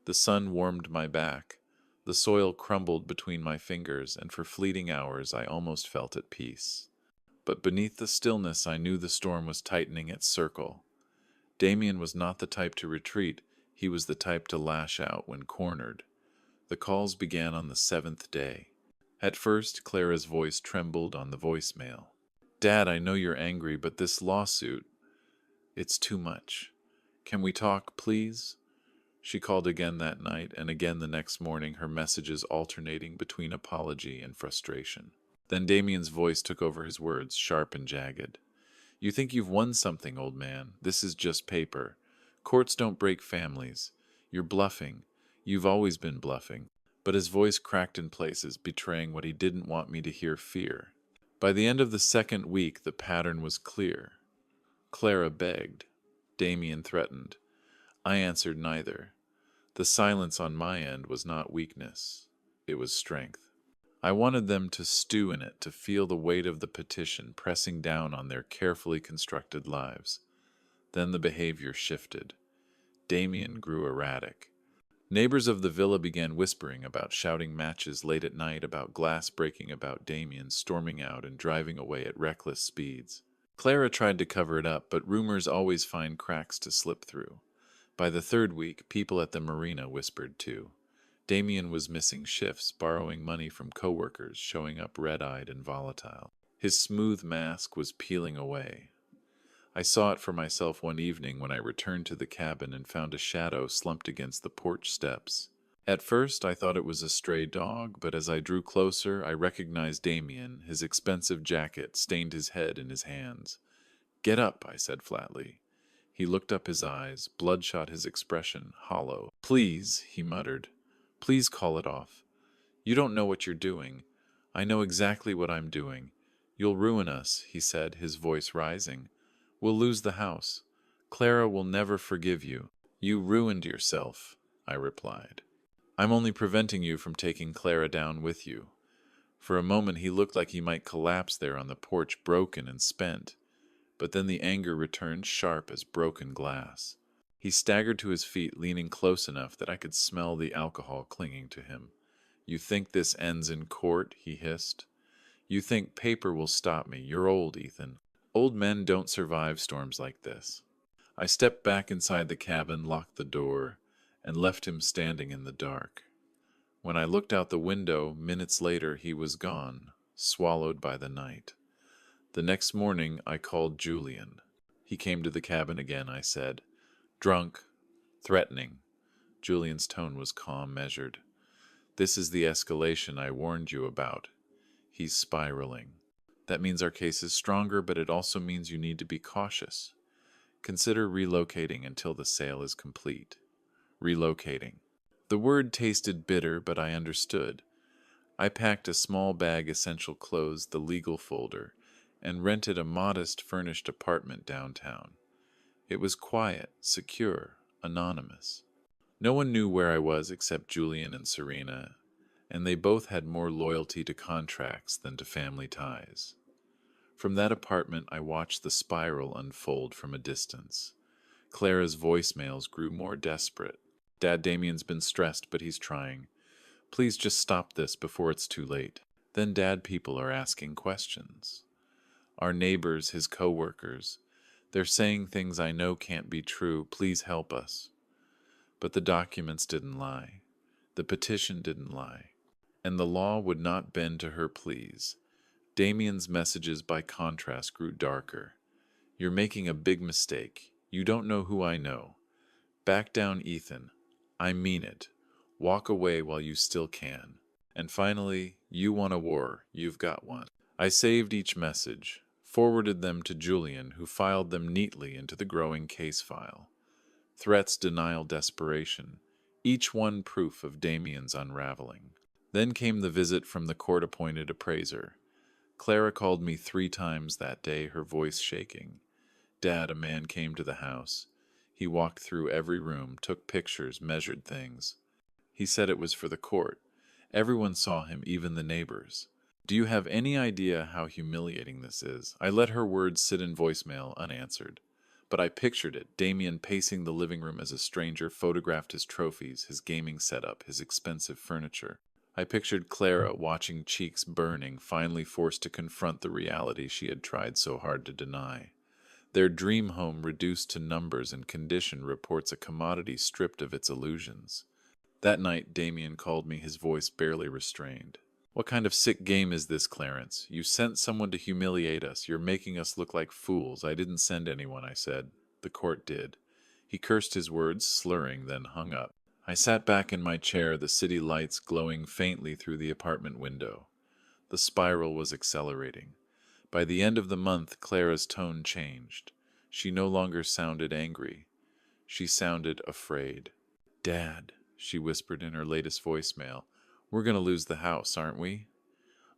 The sun warmed my back. The soil crumbled between my fingers, and for fleeting hours I almost felt at peace. But beneath the stillness I knew the storm was tightening its circle. Damien was not the type to retreat, he was the type to lash out when cornered. The calls began on the 7th day. At first, Clara's voice trembled on the voicemail. "Dad, I know you're angry, but this lawsuit, it's too much. Can we talk, please?" She called again that night, and again the next morning, her messages alternating between apology and frustration. Then Damien's voice took over his words, sharp and jagged. "You think you've won something, old man. This is just paper. Courts don't break families. You're bluffing. You've always been bluffing." But his voice cracked in places, betraying what he didn't want me to hear: fear. By the end of the 2nd week, the pattern was clear. Clara begged. Damien threatened. I answered neither. The silence on my end was not weakness. It was strength. I wanted them to stew in it, to feel the weight of the petition pressing down on their carefully constructed lives. Then the behavior shifted. Damien grew erratic. Neighbors of the villa began whispering about shouting matches late at night, about glass breaking, about Damien storming out and driving away at reckless speeds. Clara tried to cover it up, but rumors always find cracks to slip through. By the 3rd week, people at the marina whispered too. Damien was missing shifts, borrowing money from coworkers, showing up red-eyed and volatile. His smooth mask was peeling away. I saw it for myself one evening when I returned to the cabin and found a shadow slumped against the porch steps. At first, I thought it was a stray dog, but as I drew closer, I recognized Damien. His expensive jacket stained his head in his hands. "Get up," I said flatly. He looked up, his eyes, bloodshot, his expression hollow. "Please," he muttered. "Please call it off. You don't know what you're doing. I know exactly what I'm doing. You'll ruin us," he said, his voice rising. "We'll lose the house. Clara will never forgive you." "You ruined yourself," I replied. "I'm only preventing you from taking Clara down with you." For a moment he looked like he might collapse there on the porch, broken and spent. But then the anger returned sharp as broken glass. He staggered to his feet, leaning close enough that I could smell the alcohol clinging to him. "You think this ends in court?" he hissed. "You think paper will stop me? You're old, Ethan. Old men don't survive storms like this." I stepped back inside the cabin, locked the door, and left him standing in the dark. When I looked out the window, minutes later, he was gone, swallowed by the night. The next morning, I called Julian. He came to the cabin again, I said. Drunk, threatening. Julian's tone was calm, measured. "This is the escalation I warned you about. He's spiraling. That means our case is stronger, but it also means you need to be cautious. Consider relocating until the sale is complete." Relocating. The word tasted bitter, but I understood. I packed a small bag essential clothes, the legal folder, and rented a modest furnished apartment downtown. It was quiet, secure, anonymous. No one knew where I was except Julian and Serena, and they both had more loyalty to contracts than to family ties. From that apartment, I watched the spiral unfold from a distance. Clara's voicemails grew more desperate. "Dad, Damien's been stressed, but he's trying. Please just stop this before it's too late." Then Dad people are asking questions. Our neighbors, his co-workers, they're saying things I know can't be true. "Please help us." But the documents didn't lie. The petition didn't lie. And the law would not bend to her pleas. Damien's messages, by contrast, grew darker. "You're making a big mistake. You don't know who I know. Back down, Ethan. I mean it. Walk away while you still can." And finally, "You want a war. You've got one." I saved each message, forwarded them to Julian, who filed them neatly into the growing case file. Threats, denial, desperation, each one proof of Damien's unraveling. Then came the visit from the court-appointed appraiser. Clara called me 3 times that day, her voice shaking. "Dad, a man came to the house. He walked through every room, took pictures, measured things. He said it was for the court. Everyone saw him, even the neighbors. Do you have any idea how humiliating this is?" I let her words sit in voicemail unanswered. But I pictured it, Damien pacing the living room as a stranger, photographed his trophies, his gaming setup, his expensive furniture. I pictured Clara watching, cheeks burning, finally forced to confront the reality she had tried so hard to deny. Their dream home reduced to numbers and condition, reports a commodity stripped of its illusions. That night, Damien called me, his voice barely restrained. "What kind of sick game is this, Clarence? You sent someone to humiliate us. You're making us look like fools." "I didn't send anyone," I said. "The court did." He cursed his words, slurring, then hung up. I sat back in my chair, the city lights glowing faintly through the apartment window. The spiral was accelerating. By the end of the month, Clara's tone changed. She no longer sounded angry. She sounded afraid. "Dad," she whispered in her latest voicemail, "we're going to lose the house, aren't we?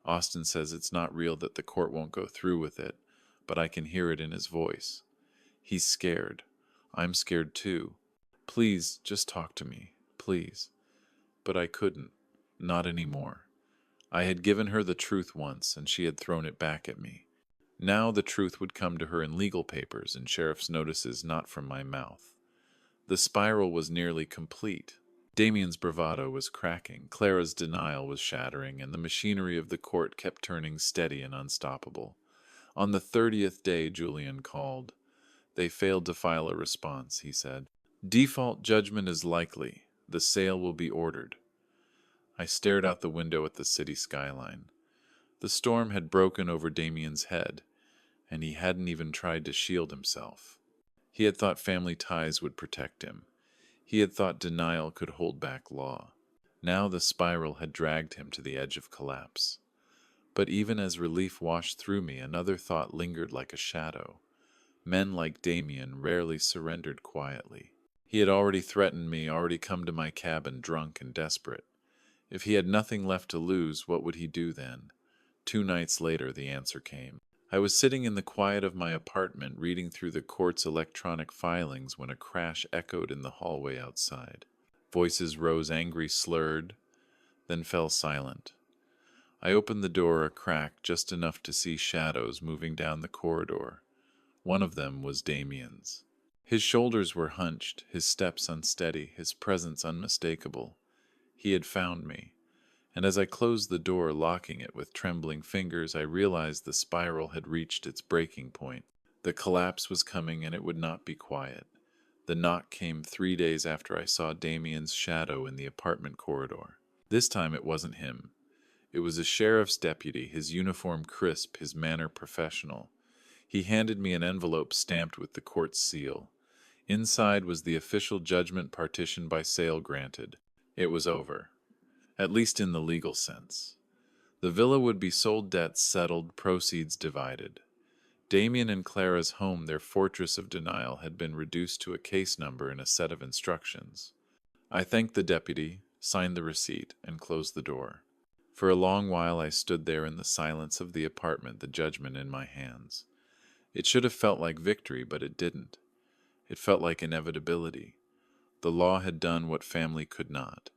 Austin says it's not real, that the court won't go through with it, but I can hear it in his voice. He's scared. I'm scared too. Please, just talk to me. Please." But I couldn't. Not anymore. I had given her the truth once, and she had thrown it back at me. Now the truth would come to her in legal papers and sheriff's notices, not from my mouth. The spiral was nearly complete. Damien's bravado was cracking, Clara's denial was shattering, and the machinery of the court kept turning steady and unstoppable. On the 30th day, Julian called. "They failed to file a response," he said. "Default judgment is likely. The sale will be ordered." I stared out the window at the city skyline. The storm had broken over Damien's head, and he hadn't even tried to shield himself. He had thought family ties would protect him. He had thought denial could hold back law. Now the spiral had dragged him to the edge of collapse. But even as relief washed through me, another thought lingered like a shadow. Men like Damien rarely surrendered quietly. He had already threatened me, already come to my cabin drunk and desperate. If he had nothing left to lose, what would he do then? 2 nights later, the answer came. I was sitting in the quiet of my apartment, reading through the court's electronic filings, when a crash echoed in the hallway outside. Voices rose angry, slurred, then fell silent. I opened the door a crack, just enough to see shadows moving down the corridor. One of them was Damien's. His shoulders were hunched, his steps unsteady, his presence unmistakable. He had found me, and as I closed the door, locking it with trembling fingers, I realized the spiral had reached its breaking point. The collapse was coming, and it would not be quiet. The knock came 3 days after I saw Damien's shadow in the apartment corridor. This time it wasn't him. It was a sheriff's deputy, his uniform crisp, his manner professional. He handed me an envelope stamped with the court's seal. Inside was the official judgment partition by sale granted. It was over, at least in the legal sense. The villa would be sold, debts settled, proceeds divided. Damien and Clara's home, their fortress of denial, had been reduced to a case number and a set of instructions. I thanked the deputy, signed the receipt, and closed the door. For a long while I stood there in the silence of the apartment, the judgment in my hands. It should have felt like victory, but it didn't. It felt like inevitability. The law had done what family could not.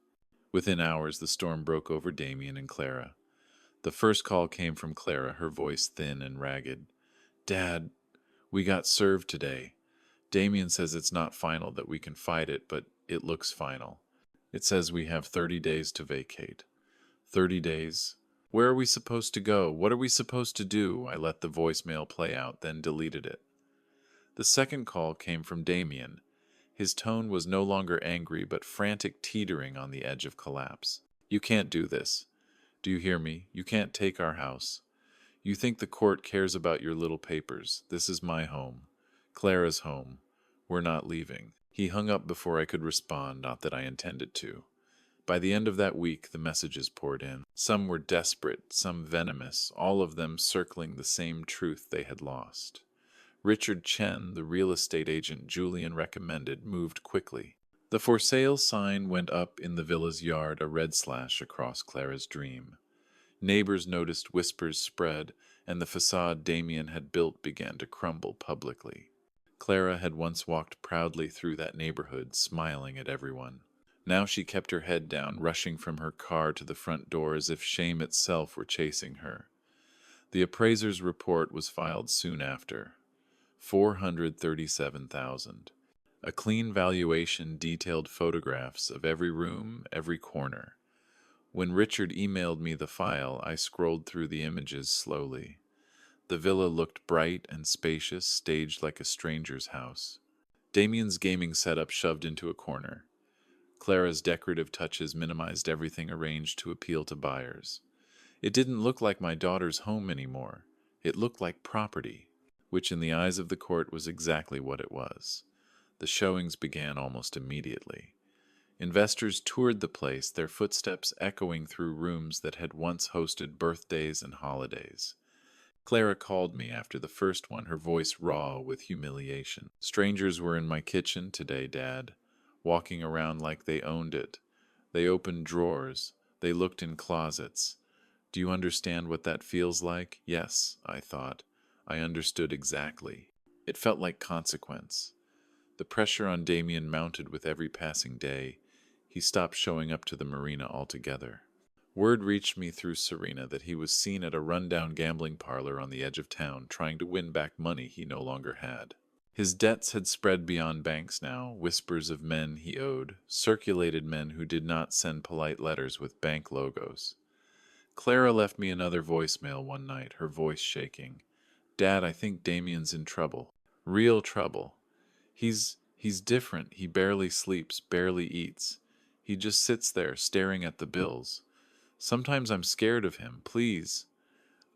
Within hours, the storm broke over Damien and Clara. The first call came from Clara, her voice thin and ragged. "Dad, we got served today. Damien says it's not final, that we can fight it, but it looks final. It says we have 30 days to vacate. 30 days? Where are we supposed to go? What are we supposed to do?" I let the voicemail play out, then deleted it. The second call came from Damien. His tone was no longer angry, but frantic, teetering on the edge of collapse. "You can't do this. Do you hear me? You can't take our house. You think the court cares about your little papers. This is my home. Clara's home. We're not leaving." He hung up before I could respond, not that I intended to. By the end of that week, the messages poured in. Some were desperate, some venomous, all of them circling the same truth they had lost. Richard Chen, the real estate agent Julian recommended, moved quickly. The for sale sign went up in the villa's yard, a red slash across Clara's dream. Neighbors noticed, whispers spread, and the facade Damien had built began to crumble publicly. Clara had once walked proudly through that neighborhood, smiling at everyone. Now she kept her head down, rushing from her car to the front door as if shame itself were chasing her. The appraiser's report was filed soon after. 437,000. A clean valuation detailed photographs of every room, every corner. When Richard emailed me the file, I scrolled through the images slowly. The villa looked bright and spacious, staged like a stranger's house. Damien's gaming setup shoved into a corner. Clara's decorative touches minimized everything, arranged to appeal to buyers. It didn't look like my daughter's home anymore. It looked like property, which in the eyes of the court was exactly what it was. The showings began almost immediately. Investors toured the place, their footsteps echoing through rooms that had once hosted birthdays and holidays. Clara called me after the first one, her voice raw with humiliation. "Strangers were in my kitchen today, Dad, walking around like they owned it. They opened drawers. They looked in closets. Do you understand what that feels like?" Yes, I thought. I understood exactly. It felt like consequence. The pressure on Damien mounted with every passing day. He stopped showing up to the marina altogether. Word reached me through Serena that he was seen at a rundown gambling parlor on the edge of town, trying to win back money he no longer had. His debts had spread beyond banks now. Whispers of men he owed, circulated, men who did not send polite letters with bank logos. Clara left me another voicemail one night, her voice shaking. "Dad, I think Damien's in trouble. Real trouble. He's different. He barely sleeps, barely eats. He just sits there, staring at the bills. Sometimes I'm scared of him. Please.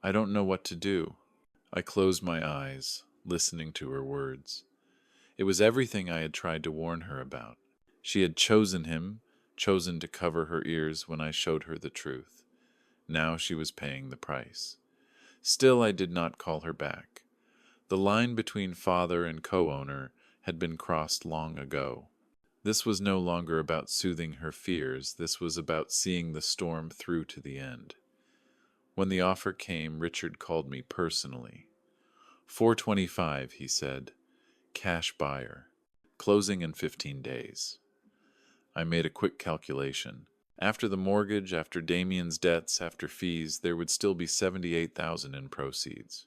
I don't know what to do." I closed my eyes, listening to her words. It was everything I had tried to warn her about. She had chosen him, chosen to cover her ears when I showed her the truth. Now she was paying the price. Still, I did not call her back. The line between father and co-owner had been crossed long ago. This was no longer about soothing her fears. This was about seeing the storm through to the end. When the offer came, Richard called me personally. 425, he said. Cash buyer. Closing in 15 days. I made a quick calculation. After the mortgage, after Damien's debts, after fees, there would still be 78,000 in proceeds.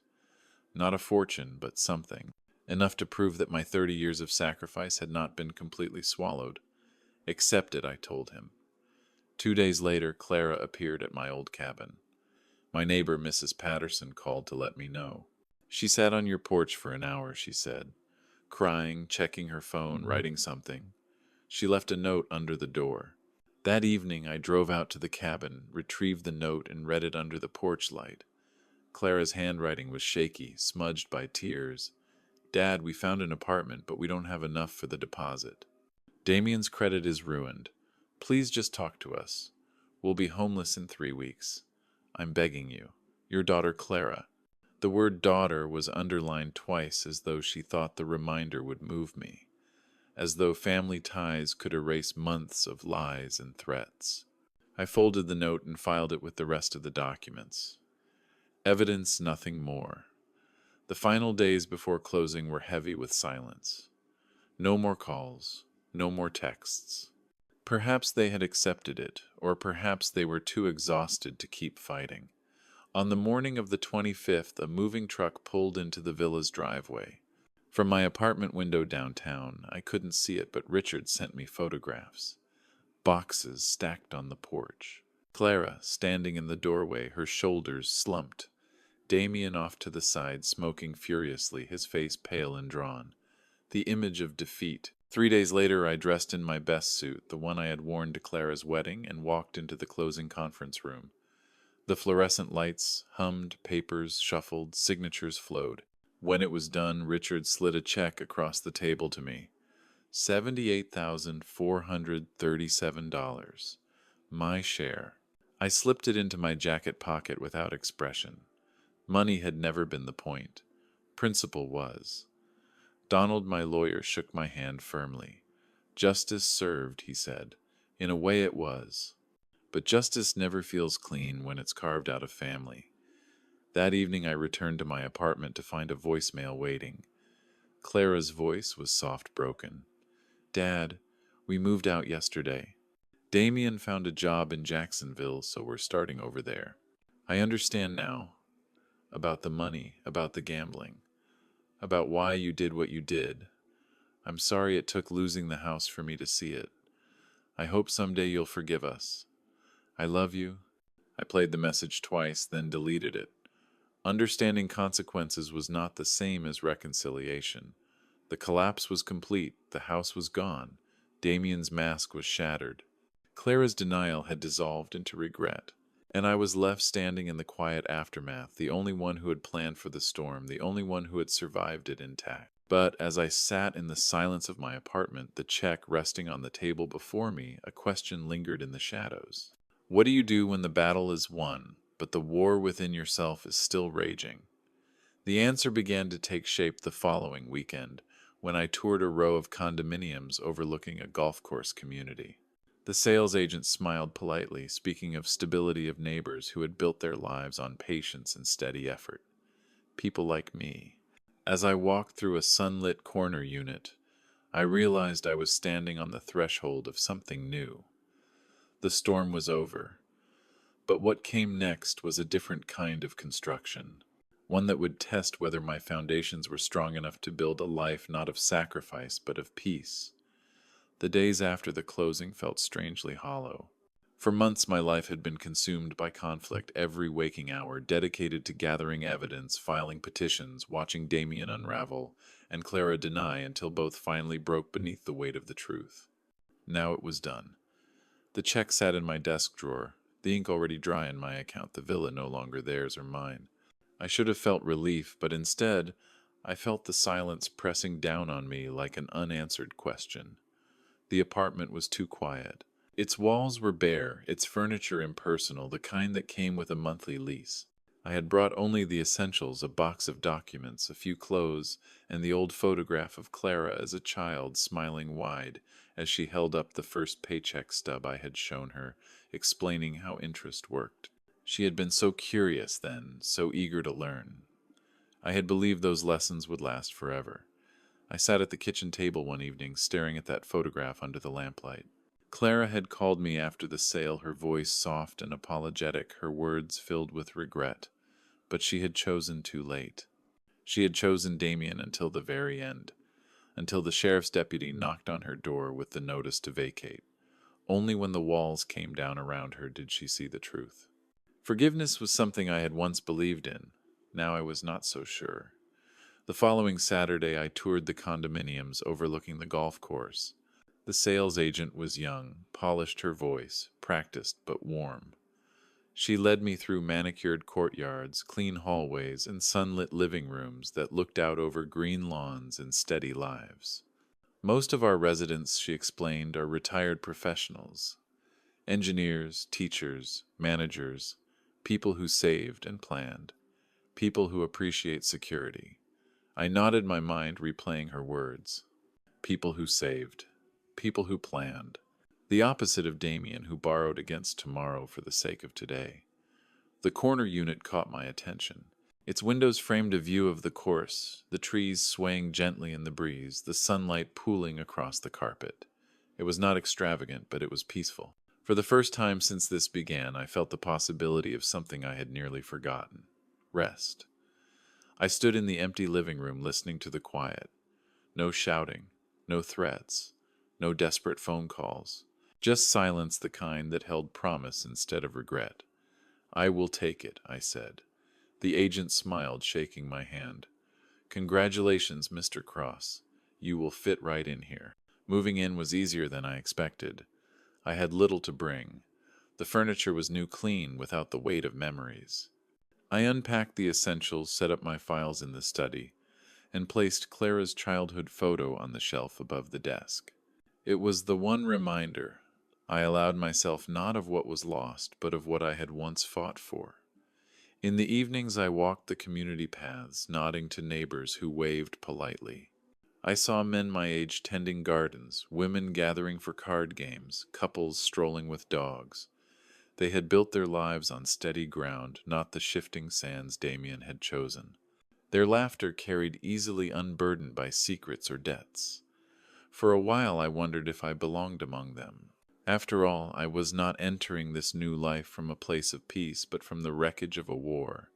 Not a fortune, but something. enough to prove that my 30 years of sacrifice had not been completely swallowed. Accept it, I told him. 2 days later, Clara appeared at my old cabin. My neighbor, Mrs. Patterson, called to let me know. She sat on your porch for an hour, she said, crying, checking her phone, writing something. She left a note under the door. That evening, I drove out to the cabin, retrieved the note, and read it under the porch light. Clara's handwriting was shaky, smudged by tears. Dad, we found an apartment, but we don't have enough for the deposit. Damien's credit is ruined. Please just talk to us. We'll be homeless in 3 weeks. I'm begging you. Your daughter, Clara. The word daughter was underlined twice as though she thought the reminder would move me, as though family ties could erase months of lies and threats. I folded the note and filed it with the rest of the documents. Evidence, nothing more. The final days before closing were heavy with silence. No more calls, no more texts. Perhaps they had accepted it, or perhaps they were too exhausted to keep fighting. On the morning of the 25th, a moving truck pulled into the villa's driveway. From my apartment window downtown, I couldn't see it, but Richard sent me photographs. Boxes stacked on the porch. Clara standing in the doorway, her shoulders slumped. Damien off to the side, smoking furiously, his face pale and drawn. The image of defeat. 3 days later, I dressed in my best suit, the one I had worn to Clara's wedding, and walked into the closing conference room. The fluorescent lights hummed, papers shuffled, signatures flowed. When it was done, Richard slid a check across the table to me. $78,437. My share. I slipped it into my jacket pocket without expression. Money had never been the point. Principle was. Donald, my lawyer, shook my hand firmly. Justice served, he said. In a way it was. But justice never feels clean when it's carved out of family. That evening I returned to my apartment to find a voicemail waiting. Clara's voice was soft broken. Dad, we moved out yesterday. Damien found a job in Jacksonville, so we're starting over there. I understand now. About the money, about the gambling, about why you did what you did. I'm sorry it took losing the house for me to see it. I hope someday you'll forgive us. I love you. I played the message twice, then deleted it. Understanding consequences was not the same as reconciliation. The collapse was complete, the house was gone, Damien's mask was shattered. Clara's denial had dissolved into regret, and I was left standing in the quiet aftermath, the only one who had planned for the storm, the only one who had survived it intact. But as I sat in the silence of my apartment, the check resting on the table before me, a question lingered in the shadows. What do you do when the battle is won, but the war within yourself is still raging? The answer began to take shape the following weekend, when I toured a row of condominiums overlooking a golf course community. The sales agent smiled politely, speaking of stability of neighbors who had built their lives on patience and steady effort. People like me. As I walked through a sunlit corner unit, I realized I was standing on the threshold of something new. The storm was over, but what came next was a different kind of construction, one that would test whether my foundations were strong enough to build a life not of sacrifice but of peace. The days after the closing felt strangely hollow. For months my life had been consumed by conflict, every waking hour dedicated to gathering evidence, filing petitions, watching Damien unravel, and Clara deny until both finally broke beneath the weight of the truth. Now it was done. The check sat in my desk drawer, the ink already dry in my account, the villa no longer theirs or mine. I should have felt relief, but instead, I felt the silence pressing down on me like an unanswered question. The apartment was too quiet. Its walls were bare, its furniture impersonal, the kind that came with a monthly lease. I had brought only the essentials, a box of documents, a few clothes, and the old photograph of Clara as a child, smiling wide as she held up the first paycheck stub I had shown her, explaining how interest worked. She had been so curious then, so eager to learn. I had believed those lessons would last forever. I sat at the kitchen table one evening, staring at that photograph under the lamplight. Clara had called me after the sale, her voice soft and apologetic, her words filled with regret. But she had chosen too late. She had chosen Damien until the very end, until the sheriff's deputy knocked on her door with the notice to vacate. Only when the walls came down around her did she see the truth. Forgiveness was something I had once believed in. Now I was not so sure. The following Saturday, I toured the condominiums overlooking the golf course. The sales agent was young, polished her voice, practiced but warm. She led me through manicured courtyards, clean hallways, and sunlit living rooms that looked out over green lawns and steady lives. Most of our residents, she explained, are retired professionals. Engineers, teachers, managers, people who saved and planned, people who appreciate security. I nodded my mind, replaying her words. People who saved, people who planned. The opposite of Damien, who borrowed against tomorrow for the sake of today. The corner unit caught my attention. Its windows framed a view of the course, the trees swaying gently in the breeze, the sunlight pooling across the carpet. It was not extravagant, but it was peaceful. For the first time since this began, I felt the possibility of something I had nearly forgotten. Rest. I stood in the empty living room listening to the quiet. No shouting, no threats, no desperate phone calls. Just silence, the kind that held promise instead of regret. I will take it, I said. The agent smiled, shaking my hand. Congratulations, Mr. Cross. You will fit right in here. Moving in was easier than I expected. I had little to bring. The furniture was new, clean, without the weight of memories. I unpacked the essentials, set up my files in the study, and placed Clara's childhood photo on the shelf above the desk. It was the one reminder. I allowed myself not of what was lost, but of what I had once fought for. In the evenings I walked the community paths, nodding to neighbors who waved politely. I saw men my age tending gardens, women gathering for card games, couples strolling with dogs. They had built their lives on steady ground, not the shifting sands Damien had chosen. Their laughter carried easily, unburdened by secrets or debts. For a while I wondered if I belonged among them. After all, I was not entering this new life from a place of peace, but from the wreckage of a war.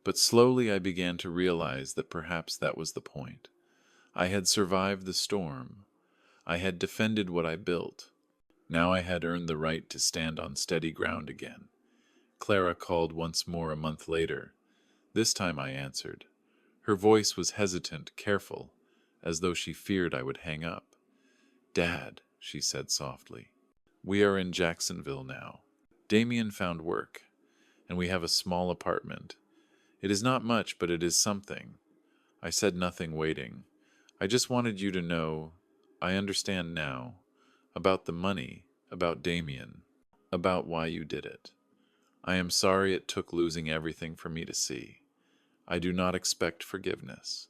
But slowly I began to realize that perhaps that was the point. I had survived the storm. I had defended what I built. Now I had earned the right to stand on steady ground again. Clara called once more a month later. This time I answered. Her voice was hesitant, careful, as though she feared I would hang up. "Dad," she said softly, "we are in Jacksonville now. Damien found work, and we have a small apartment. It is not much, but it is something." I said nothing, waiting. "I just wanted you to know, I understand now, about the money, about Damien, about why you did it. I am sorry it took losing everything for me to see. I do not expect forgiveness.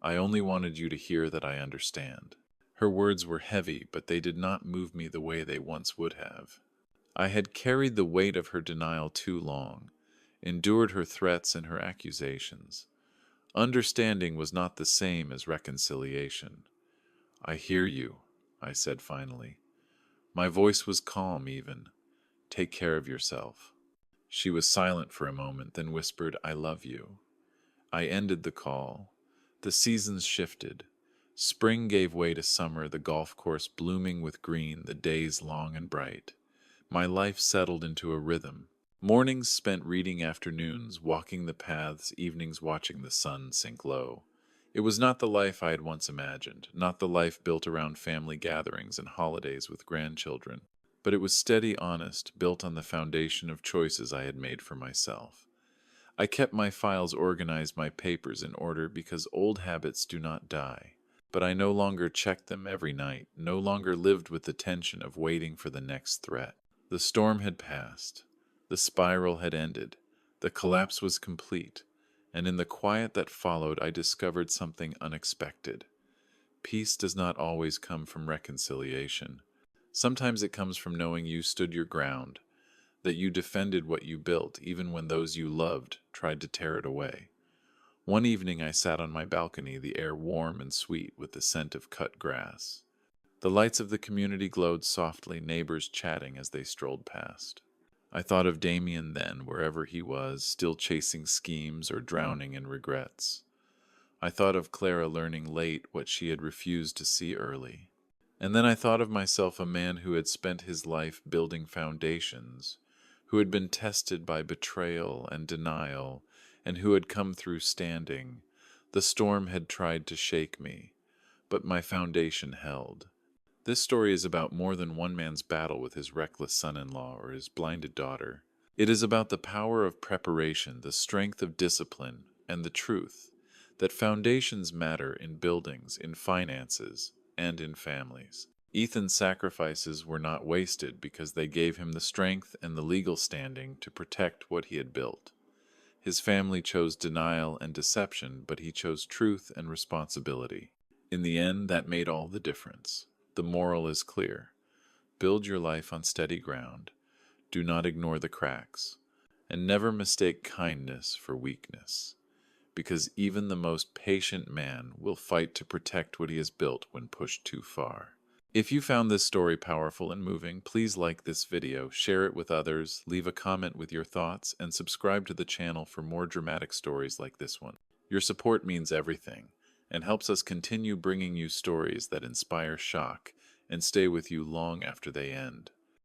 I only wanted you to hear that I understand." Her words were heavy, but they did not move me the way they once would have. I had carried the weight of her denial too long, endured her threats and her accusations. Understanding was not the same as reconciliation. "I hear you," I said finally. My voice was calm even. "Take care of yourself." She was silent for a moment, then whispered, "I love you." I ended the call. The seasons shifted. Spring gave way to summer, the golf course blooming with green, the days long and bright. My life settled into a rhythm. Mornings spent reading, afternoons walking the paths, evenings watching the sun sink low. It was not the life I had once imagined, not the life built around family gatherings and holidays with grandchildren, but it was steady, honest, built on the foundation of choices I had made for myself. I kept my files organized, my papers in order, because old habits do not die. But I no longer checked them every night, no longer lived with the tension of waiting for the next threat. The storm had passed. The spiral had ended. The collapse was complete. And in the quiet that followed, I discovered something unexpected. Peace does not always come from reconciliation. Sometimes it comes from knowing you stood your ground, that you defended what you built, even when those you loved tried to tear it away. One evening I sat on my balcony, the air warm and sweet with the scent of cut grass. The lights of the community glowed softly, neighbors chatting as they strolled past. I thought of Damien then, wherever he was, still chasing schemes or drowning in regrets. I thought of Clara learning late what she had refused to see early. And then I thought of myself, a man who had spent his life building foundations, who had been tested by betrayal and denial, and who had come through standing. The storm had tried to shake me, but my foundation held. This story is about more than one man's battle with his reckless son-in-law or his blinded daughter. It is about the power of preparation, the strength of discipline, and the truth that foundations matter in buildings, in finances, and in families. Ethan's sacrifices were not wasted because they gave him the strength and the legal standing to protect what he had built. His family chose denial and deception, but he chose truth and responsibility. In the end, that made all the difference. The moral is clear. Build your life on steady ground. Do not ignore the cracks. And never mistake kindness for weakness, because even the most patient man will fight to protect what he has built when pushed too far. If you found this story powerful and moving, please like this video, share it with others, leave a comment with your thoughts, and subscribe to the channel for more dramatic stories like this one. Your support means everything and helps us continue bringing you stories that inspire shock and stay with you long after they end.